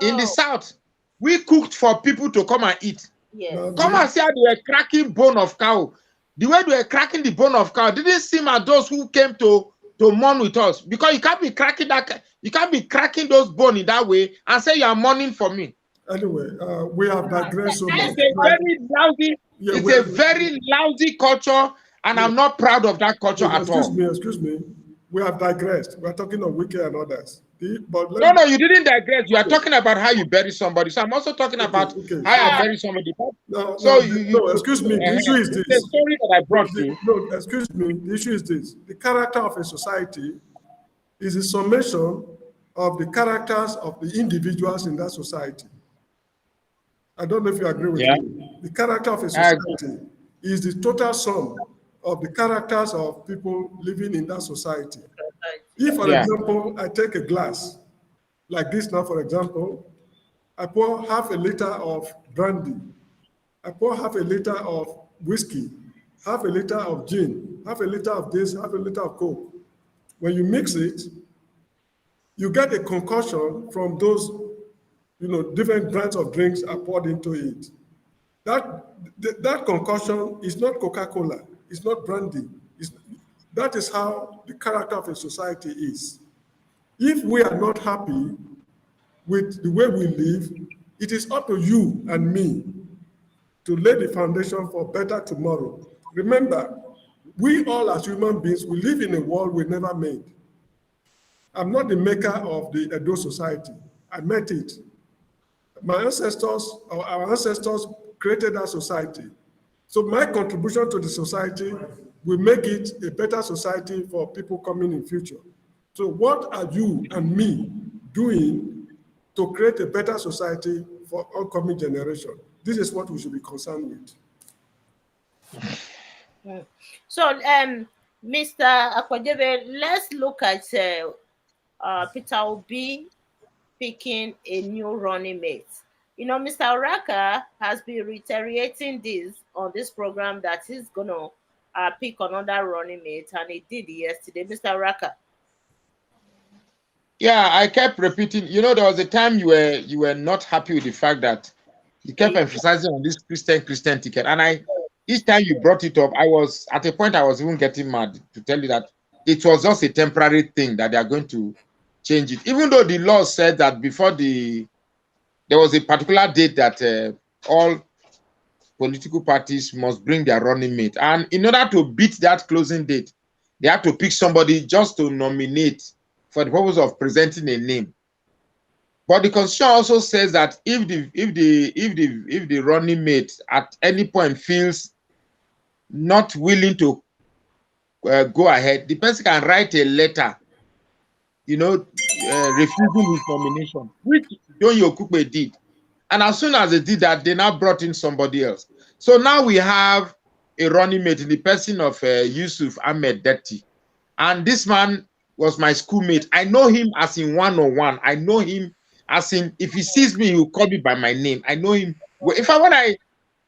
In the south, we cooked for people to come and eat. Yes. Come and see how they were cracking bone of cow. The way they were cracking the bone of cow didn't seem as those who came to mourn with us, because you can't be cracking that. You can't be cracking those bones in that way and say you are mourning for me. Anyway, we have digressed so much. It's a very lousy. It's a very lousy culture, and I'm not proud of that culture at all. Excuse me. We have digressed. We are talking of Wike and others. No, you didn't digress. You are talking about how you bury somebody. So I'm also talking about how I bury somebody. Excuse me. The issue is this. The story that I brought you. No, excuse me. The issue is this. The character of a society is a summation of the characters of the individuals in that society. I don't know if you agree with me. The character of a society is the total sum of the characters of people living in that society. If, for example, I take a glass like this now, for example, I pour half a liter of brandy, I pour half a liter of whiskey, half a liter of gin, half a liter of this, half a liter of Coke. When you mix it, you get a concoction from those, different brands of drinks are poured into it. That concoction is not Coca-Cola, it's not brandy. That is how the character of a society is. If we are not happy with the way we live, it is up to you and me to lay the foundation for better tomorrow. Remember, we all as human beings, we live in a world we never made. I'm not the maker of the Edo society. I met it. My ancestors, or our ancestors, created that society. So my contribution to the society will make it a better society for people coming in future. So what are you and me doing to create a better society for upcoming generation? This is what we should be concerned with. So, Mr. Akwadebe, let's look at Peter Obi picking a new running mate. Mr. Oraka has been reiterating this on this program that he's going to pick another running mate, and he did yesterday. Mr. Oraka. Yeah, I kept repeating. There was a time you were not happy with the fact that you kept emphasizing on this Christian ticket, and each time you brought it up, I was at a point I was even getting mad to tell you that it was just a temporary thing, that they are going to change it, even though the law said that before there was a particular date that all political parties must bring their running mate. And in order to beat that closing date, they have to pick somebody just to nominate for the purpose of presenting a name. But the Constitution also says that if the running mate at any point feels not willing to go ahead, the person can write a letter, refusing his nomination, which Don Yokupe did. And as soon as they did that, they now brought in somebody else. So now we have a running mate in the person of Yusuf Ahmed Detti. And this man was my schoolmate. I know him as in 101. I know him as in, if he sees me, he will call me by my name. I know him. When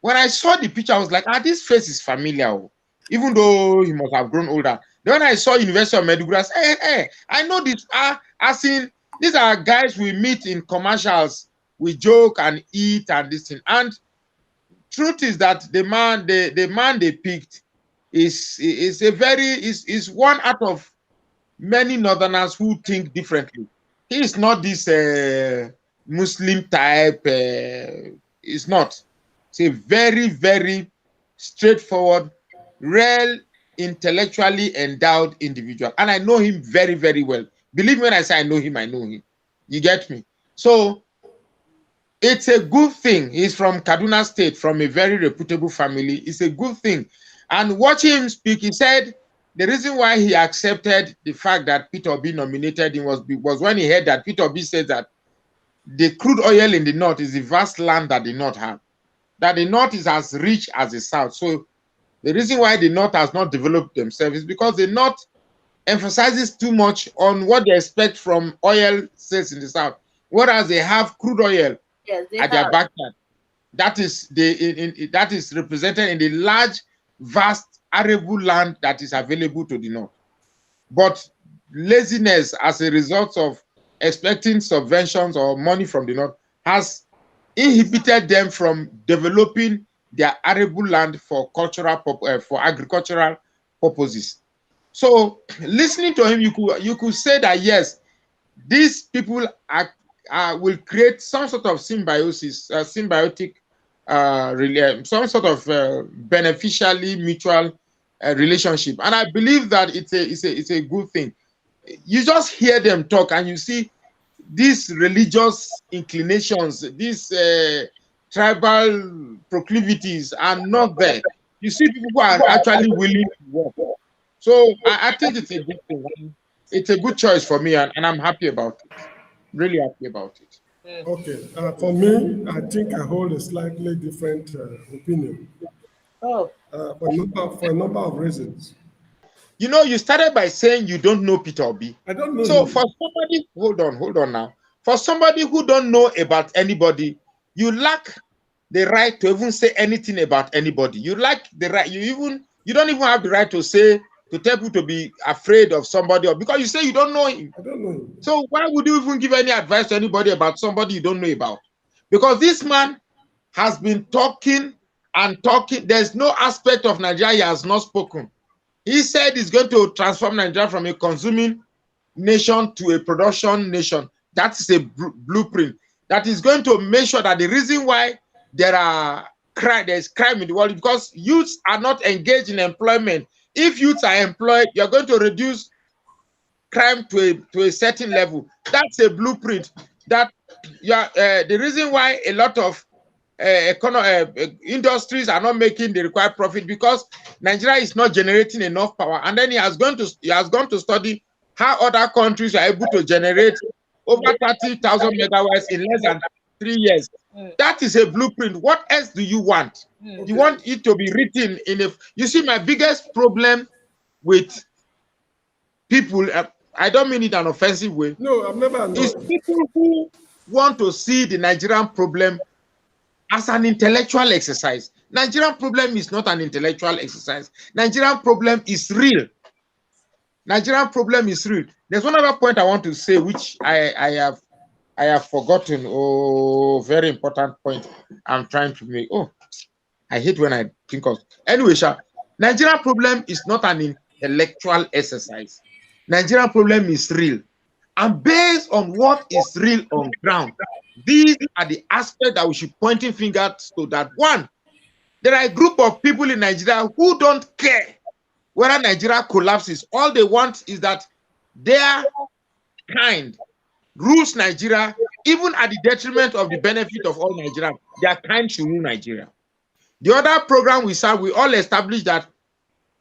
When I saw the picture, I was like, this face is familiar, oh, even though he must have grown older. Then when I saw University of Meduguri, I said, hey, I know this. I seen these are guys we meet in commercials. We joke and eat and this thing. And truth is that the man they picked is one out of many Northerners who think differently. He is not this Muslim type. It's not. It's a very, very straightforward, real, intellectually endowed individual. And I know him very, very well. Believe me when I say I know him, I know him. You get me? So it's a good thing. He's from Kaduna State, from a very reputable family. It's a good thing. And watching him speak, he said the reason why he accepted the fact that Peter Obi nominated him was when he heard that Peter Obi said that the crude oil in the north is the vast land that the north have. That the north is as rich as the south. So the reason why the north has not developed themselves is because the north emphasizes too much on what they expect from oil sales in the south, whereas they have crude oil at their backyard. That is that is represented in the large, vast, arable land that is available to the north. But laziness as a result of expecting subventions or money from the north has inhibited them from developing their arable land for agricultural purposes. So listening to him, you could say that yes, these people will create some sort of symbiosis, symbiotic, some sort of beneficially mutual relationship, and I believe that it's a good thing. You just hear them talk, and you see these religious inclinations, these tribal proclivities are not there. You see people who are actually willing to work. So I think it's a good thing. It's a good choice for me, and I'm happy about it. Really happy about it. Okay. For me, I think I hold a slightly different opinion. Oh. For a number of reasons. You know, you started by saying you don't know Peter Obi. I don't know. So for somebody, hold on now. For somebody who don't know about anybody, you lack the right to even say anything about anybody. You lack the right. You don't even have the right to tell people to be afraid of somebody, or because you say you don't know him. I don't know him. So why would you even give any advice to anybody about somebody you don't know about? Because this man has been talking and talking. There's no aspect of Nigeria he has not spoken. He said he's going to transform Nigeria from a consuming nation to a production nation. That's a blueprint. That is going to make sure that the reason why there's crime in the world is because youths are not engaged in employment. If youths are employed, you're going to reduce crime to a certain level. That's a blueprint. That the reason why a lot of industries are not making the required profit because Nigeria is not generating enough power. And then he has gone to study how other countries are able to generate over 30,000 megawatts in less than 3 years. That is a blueprint. What else do you want? You want it to be written in a... You see, my biggest problem with people, I don't mean it in an offensive way. No, I've never known. Is people who want to see the Nigerian problem as an intellectual exercise. Nigerian problem is not an intellectual exercise. Nigerian problem is real. Nigerian problem is real. There's one other point I want to say, which I have forgotten. Oh, very important point I'm trying to make. Oh, I hate when I think of. Anyway, Nigerian problem is not an intellectual exercise. Nigerian problem is real. And based on what is real on ground, these are the aspects that we should pointing fingers to. That one, there are a group of people in Nigeria who don't care whether Nigeria collapses. All they want is that their kind rules Nigeria, even at the detriment of the benefit of all Nigerians. Their kind should rule Nigeria. The other program we saw, we all established that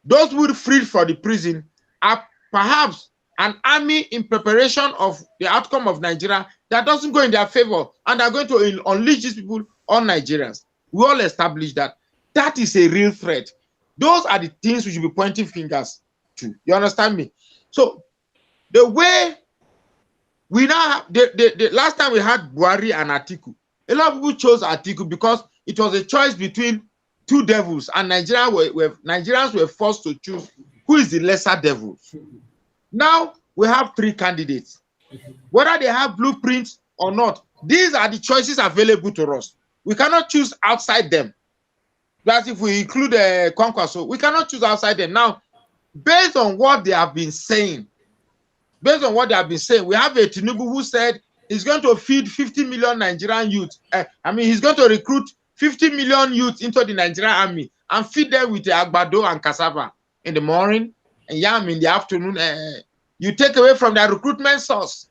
those who were freed from the prison are perhaps an army in preparation of the outcome of Nigeria that doesn't go in their favor, and they're going to unleash these people on Nigerians. We all established that. That is a real threat. Those are the things we should be pointing fingers to. You understand me? So the way we now have, the last time we had Buhari and Atiku, a lot of people chose Atiku because it was a choice between two devils, and Nigerians were forced to choose who is the lesser devil. Now we have three candidates. Whether they have blueprints or not, these are the choices available to us. We cannot choose outside them. That's if we include Conquest, so we cannot choose outside them. Now, based on what they have been saying, we have a Tinubu who said he's going to feed 50 million Nigerian youth. He's going to recruit 50 million youth into the Nigerian army and feed them with agbado and cassava in the morning and yam in the afternoon. You take away from their recruitment source.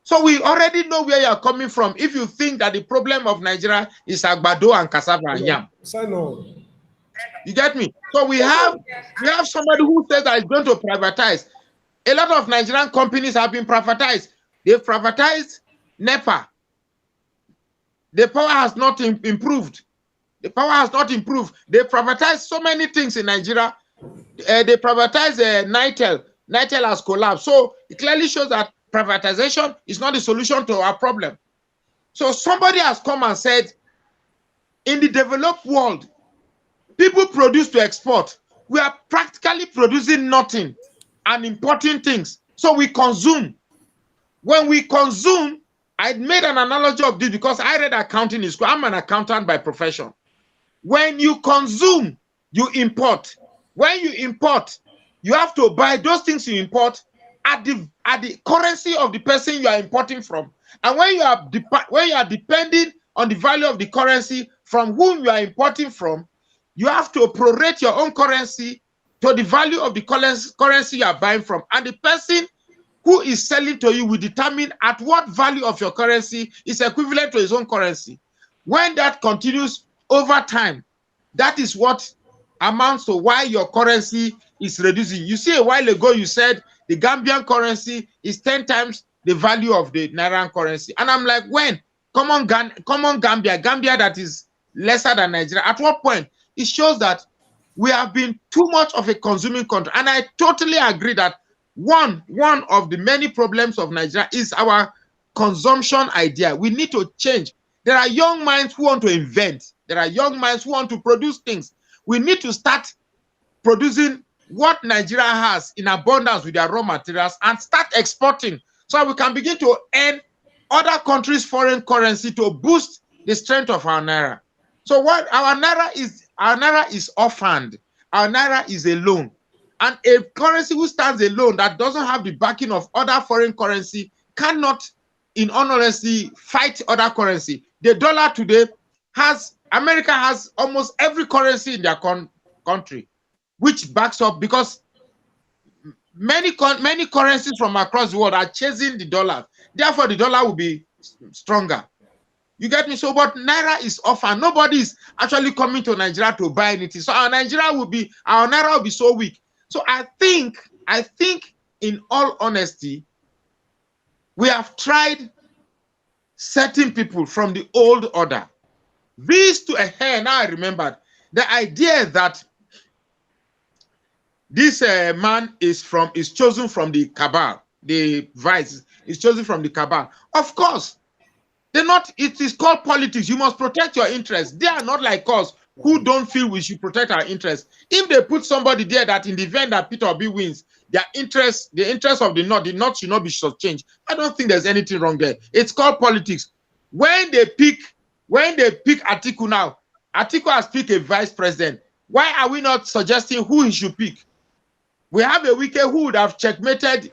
So we already know where you are coming from if you think that the problem of Nigeria is agbado and cassava and yam. You get me? So we have somebody who says that he's going to privatize. A lot of Nigerian companies have been privatized. They've privatized NEPA. The power has not improved. The power has not improved. They privatized so many things in Nigeria. They privatized NITEL. NITEL has collapsed. So it clearly shows that privatization is not the solution to our problem. So somebody has come and said, in the developed world, people produce to export. We are practically producing nothing and importing things. So we consume. When we consume, I made an analogy of this because I read accounting in school. I'm an accountant by profession. When you consume, you import. When you import, you have to buy those things you import at the currency of the person you are importing from. And when you are depending on the value of the currency from whom you are importing from, you have to prorate your own currency to the value of the currency you are buying from. And the person who is selling to you will determine at what value of your currency is equivalent to his own currency. When that continues over time, that is what amounts to why your currency is reducing. You see, a while ago, you said the Gambian currency is 10 times the value of the Nigerian currency. And I'm like, when? Come on, Gambia that is lesser than Nigeria. At what point? It shows that we have been too much of a consuming country. And I totally agree that one of the many problems of Nigeria is our consumption idea. We need to change. There are young minds who want to invent. There are young minds who want to produce things. We need to start producing what Nigeria has in abundance with their raw materials and start exporting so we can begin to earn other countries' foreign currency to boost the strength of our Naira. So what our Naira is orphaned. Our Naira is alone. And a currency who stands alone that doesn't have the backing of other foreign currency cannot, in all honesty, fight other currency. The dollar today America has almost every currency in their country, which backs up because many currencies from across the world are chasing the dollar. Therefore, the dollar will be stronger. You get me? So, but Naira is orphaned. Nobody is actually coming to Nigeria to buy anything. So our Naira will be so weak. So I think in all honesty, we have tried setting people from the old order. This to a hair, now I remembered the idea that this man is chosen from the cabal, the vice is chosen from the cabal. Of course, it is called politics. You must protect your interests. They are not like us who don't feel we should protect our interests. If they put somebody there that in the event that Peter Obi wins, the interest of the North should not be shortchanged. I don't think there's anything wrong there. It's called politics. When they pick Atiku now, Atiku has picked a vice president. Why are we not suggesting who he should pick? We have a Wike who would have checkmated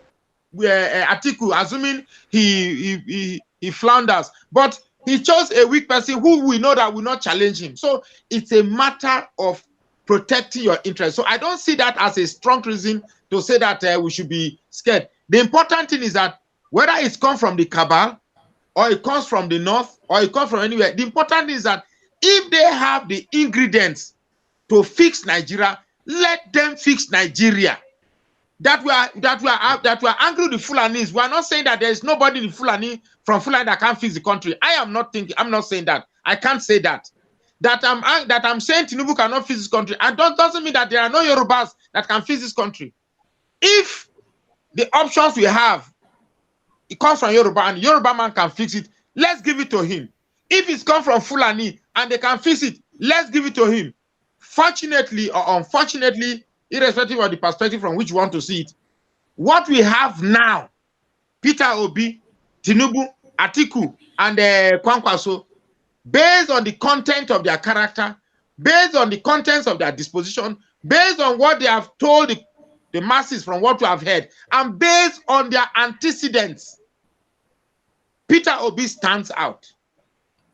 Atiku, assuming he flounders. But he chose a weak person who we know that will not challenge him. So it's a matter of protecting your interests. So I don't see that as a strong reason to say that we should be scared. The important thing is that whether it's come from the cabal, or it comes from the North, or it comes from anywhere, the important thing is that if they have the ingredients to fix Nigeria, let them fix Nigeria. That we are angry with the Fulanis. We are not saying that there is nobody in Fulani from Fulani that can fix the country. I'm not saying that. I can't say that. That I'm saying Tinubu cannot fix this country. And that doesn't mean that there are no Yorubas that can fix this country. If the options we have, it comes from Yoruba and Yoruba man can fix it, let's give it to him. If it's come from Fulani and they can fix it, Let's give it to him. Fortunately or unfortunately, irrespective of the perspective from which you want to see it, what we have now, Peter Obi, Tinubu, Atiku, and Kwankwaso, based on the content of their character, based on the contents of their disposition, based on what they have told the masses from what we have heard, and based on their antecedents, Peter Obi stands out.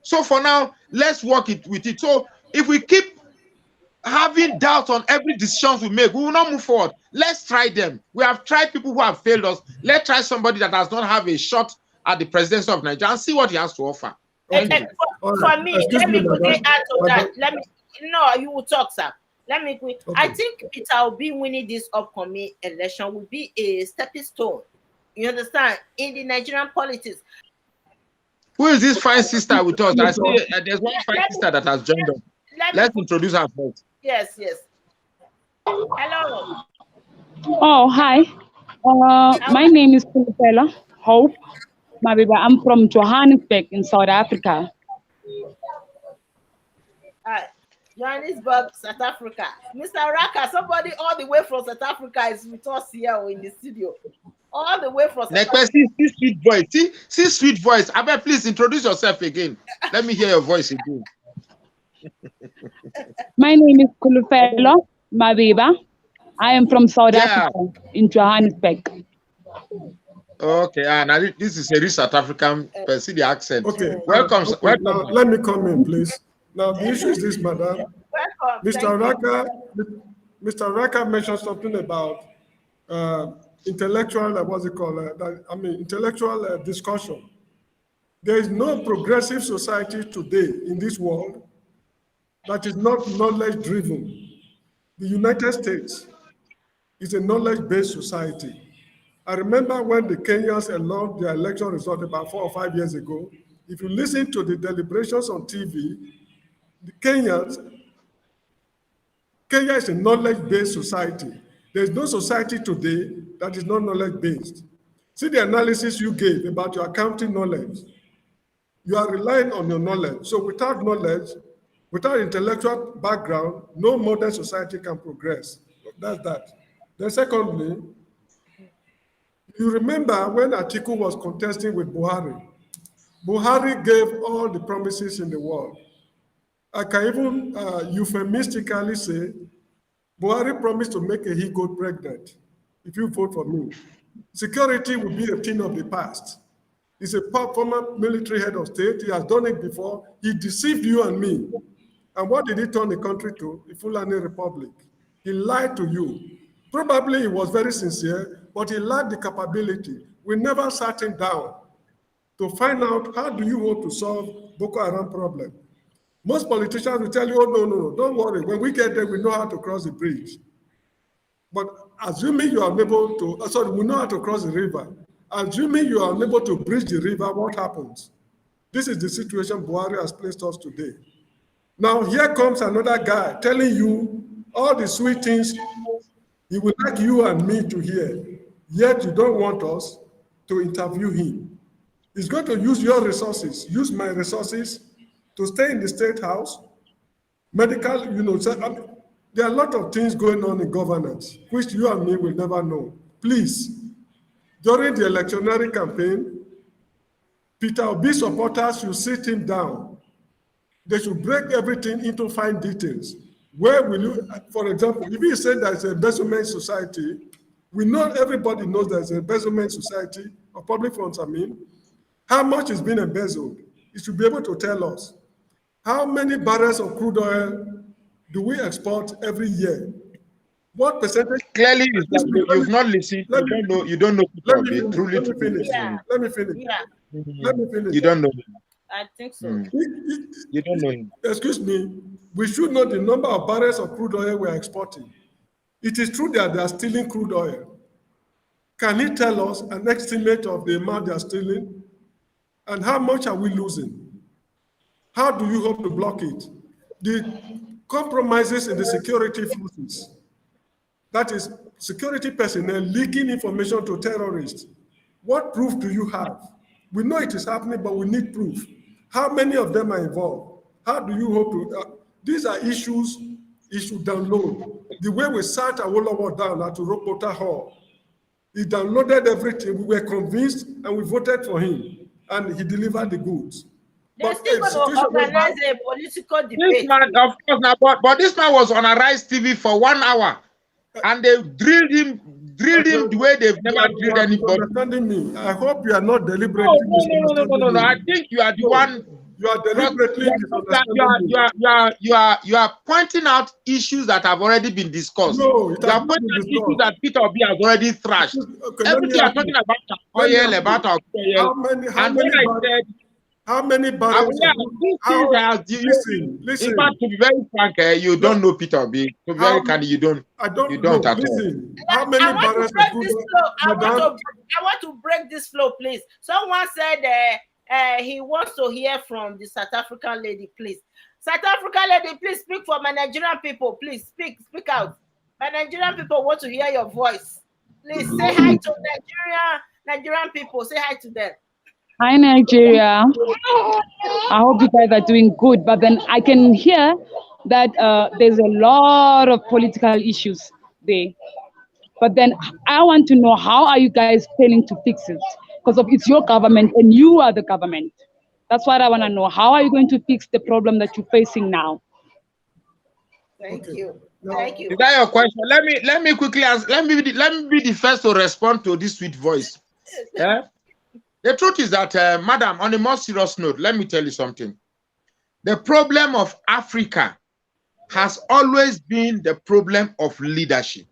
So for now, let's work with it. So if we keep having doubts on every decision we make, we will not move forward. Let's try them. We have tried people who have failed us. Let's try somebody that does not have a shot at the presidency of Nigeria and see what he has to offer. For me, let me quickly add to that. You will talk, sir. Let me quickly. Okay. I think Peter Obi winning this upcoming election will be a stepping stone. You understand? In the Nigerian politics. Who is this fine sister with us? I see there's one fine sister that has joined us. Let's introduce her first. Yes. Hello. Oh, hi. My name is Kulifela Hope Mabiba. I'm from Johannesburg in South Africa. Johannesburg, South Africa. Mr. Raka, somebody all the way from South Africa is with us here in the studio. All the way from South Africa. See sweet voice. See sweet voice. Abel, please introduce yourself again. Let me hear your voice again. My name is Kulufelo Mabiba. I am from South Africa in Johannesburg. Okay, now this is a real South African. See the accent. Okay, welcome. Now, let me come in, please. Now the issue is this, madam. Welcome. Mr. Raka mentioned something about intellectual. What's it called? Intellectual discussion. There is no progressive society today in this world that is not knowledge-driven. The United States is a knowledge-based society. I remember when the Kenyans announced their election result about 4 or 5 years ago. If you listen to the deliberations on TV, Kenya is a knowledge-based society. There is no society today that is not knowledge-based. See the analysis you gave about your accounting knowledge. You are relying on your knowledge. So without knowledge, without intellectual background, no modern society can progress. That's that. Then secondly, you remember when Atiku was contesting with Buhari. Buhari gave all the promises in the world. I can even euphemistically say, Buhari promised to make a he-goat pregnant if you vote for me. Security will be a thing of the past. He's a former military head of state. He has done it before. He deceived you and me. And what did he turn the country to? A Fulani Republic. He lied to you. Probably he was very sincere, but he lacked the capability. We never sat him down to find out how do you want to solve Boko Haram problem. Most politicians will tell you, oh, no, don't worry. When we get there, we know how to cross the bridge. But assuming you are unable to, we know how to cross the river. Assuming you are unable to bridge the river, what happens? This is the situation Buhari has placed us today. Now, here comes another guy telling you all the sweet things he would like you and me to hear, yet you don't want us to interview him. He's going to use your resources, use my resources to stay in the State House, medical, there are a lot of things going on in governance, which you and me will never know. Please, during the electionary campaign, Peter Obi supporters should sit him down. They should break everything into fine details. Where will you, for example, if you say there's an embezzlement society, we know everybody knows there's an embezzlement society of public funds, how much is being embezzled? You should be able to tell us. How many barrels of crude oil do we export every year? What percentage? Clearly, you've not listened. You don't know. Let me finish. Let me finish. You don't know. I think so. You don't know him. Excuse me. We should know the number of barrels of crude oil we are exporting. It is true that they are stealing crude oil. Can he tell us an estimate of the amount they are stealing? And how much are we losing? How do you hope to block it? The compromises in the security forces, that is security personnel leaking information to terrorists. What proof do you have? We know it is happening, but we need proof. How many of them are involved? How do you hope to, These are issues he should download. The way we sat Awolowo down at Uropota Hall, he downloaded everything. We were convinced and we voted for him, and he delivered the goods. They're still going to organize a political debate. This man, of course, now, but this man was on Arise TV for 1 hour, and they drilled him the way they've never drilled anybody. Understanding me? I hope you are not deliberately. No. I think you are the one. You are deliberately you are pointing out issues that have already been discussed. No, you are pointing out issues that Peter Obi has already thrashed. Okay, everything you are talking about oil, about our oil. How many barrels? Listen. In fact, to be very frank, you don't know Peter Obi. To be very candid, you don't. I don't know. At listen, all. How many barrels? I want to break this flow, please. Someone said he wants to hear from the South African lady, please. South African lady, please speak for my Nigerian people. Please speak out. My Nigerian people want to hear your voice. Please say hi to Nigerian people. Say hi to them. Hi, Nigeria. I hope you guys are doing good. But then I can hear that there's a lot of political issues there. But then I want to know, how are you guys planning to fix it? Because it's your government and you are the government. That's what I want to know. How are you going to fix the problem that you're facing now? Thank you. Thank you. Is that your question? Let me quickly answer. Let me be the first to respond to this sweet voice. Yeah? The truth is that, madam, on a more serious note, let me tell you something. The problem of Africa has always been the problem of leadership.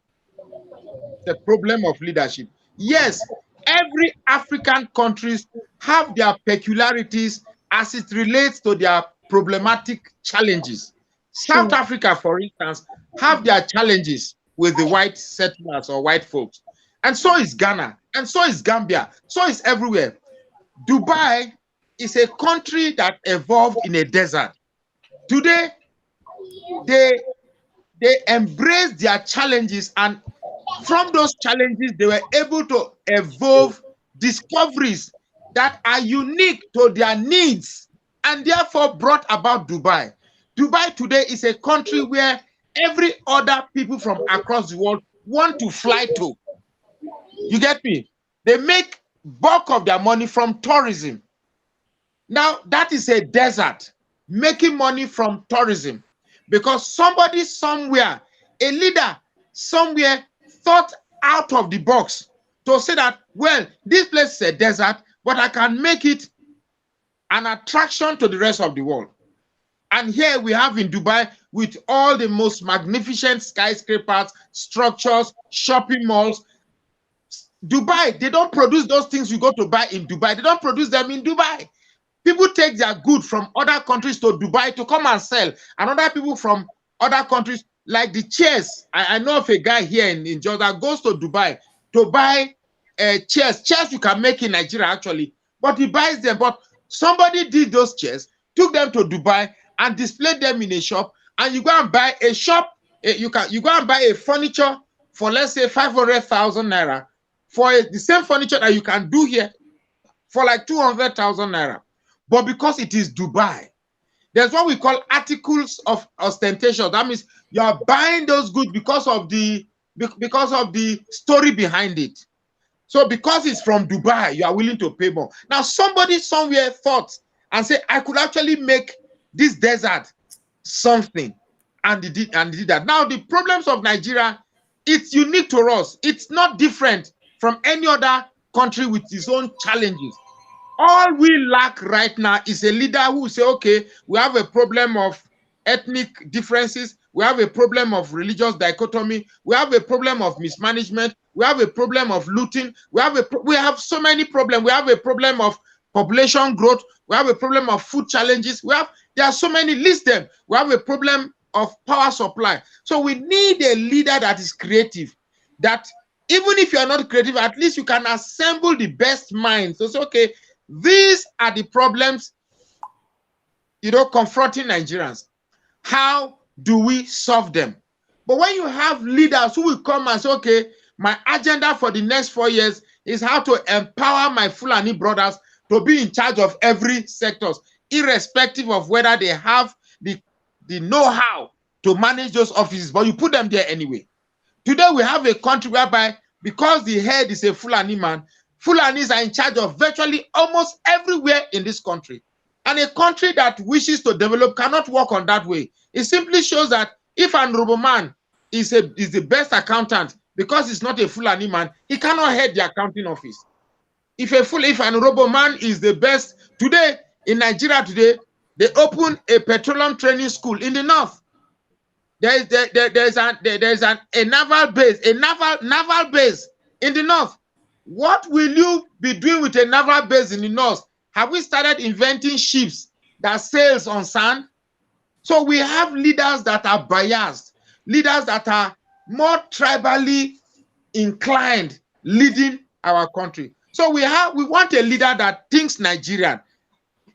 The problem of leadership. Yes, every African countries have their peculiarities as it relates to their problematic challenges. South Africa, for instance, have their challenges with the white settlers or white folks. And so is Ghana, and so is Gambia, so is everywhere. Dubai is a country that evolved in a desert. Today, they embrace their challenges, and from those challenges, they were able to evolve discoveries that are unique to their needs, and therefore brought about Dubai. Dubai today is a country where every other people from across the world want to fly to. You get me? They make bulk of their money from tourism. Now, that is a desert, making money from tourism, because somebody somewhere, a leader somewhere, thought out of the box to say that, well, this place is a desert, but I can make it an attraction to the rest of the world. And here we have in Dubai, with all the most magnificent skyscrapers, structures, shopping malls. Dubai, they don't produce those things you go to buy in Dubai. They don't produce them in Dubai. People take their good from other countries to Dubai to come and sell. And other people from other countries, like the chairs. I know of a guy here in Georgia goes to Dubai to buy chairs. Chairs you can make in Nigeria, actually. But he buys them. But somebody did those chairs, took them to Dubai and displayed them in a shop. And you go and buy a shop. You go and buy a furniture for, let's say, 500,000 naira. For the same furniture that you can do here for like 200,000 naira. But because it is Dubai, there's what we call articles of ostentation. That means you are buying those goods because of the story behind it. So because it's from Dubai, you are willing to pay more. Now somebody somewhere thought and said, I could actually make this desert something, and they did that. Now the problems of Nigeria, it's unique to us. It's not different from any other country with its own challenges. All we lack right now is a leader who will say, okay, we have a problem of ethnic differences, we have a problem of religious dichotomy, we have a problem of mismanagement, we have a problem of looting, we have so many problems. We have a problem of population growth, we have a problem of food challenges, there are so many, list them. We have a problem of power supply. So we need a leader that is creative, that even if you are not creative, at least you can assemble the best minds. So it's okay, these are the problems, confronting Nigerians. How do we solve them? But when you have leaders who will come and say, okay, my agenda for the next 4 years is how to empower my Fulani brothers to be in charge of every sector, irrespective of whether they have the the know-how to manage those offices, but you put them there anyway. Today, we have a country whereby, because the head is a Fulani man, Fulanis are in charge of virtually almost everywhere in this country. And a country that wishes to develop cannot work on that way. It simply shows that if an honorable man is the best accountant, because he's not a Fulani man, he cannot head the accounting office. If an honorable man is the best, today, in Nigeria today, they open a petroleum training school in the north. There's a naval base, naval base in the north. What will you be doing with a naval base in the north? Have we started inventing ships that sails on sand? So we have leaders that are biased, leaders that are more tribally inclined, leading our country. So we want a leader that thinks Nigerian,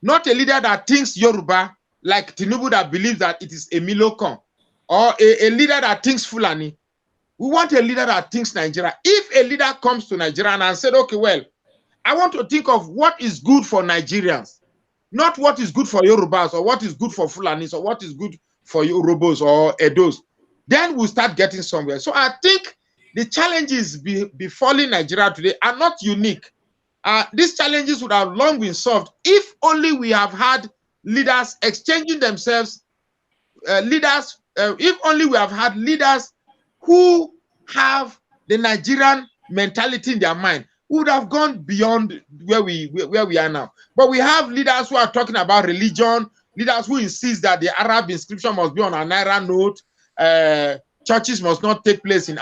not a leader that thinks Yoruba, like Tinubu, that believes that it is Emilokon, or a leader that thinks Fulani. We want a leader that thinks Nigeria. If a leader comes to Nigeria and said, okay, well, I want to think of what is good for Nigerians, not what is good for Yorubas, or what is good for Fulanis, or what is good for Yorubos or Edos, then we'll start getting somewhere. So I think the challenges befalling Nigeria today are not unique. These challenges would have long been solved if only we have had leaders exchanging themselves, if only we have had leaders who have the Nigerian mentality in their mind, we would have gone beyond where we are now. But we have leaders who are talking about religion, leaders who insist that the Arab inscription must be on a Naira note, churches must not take place in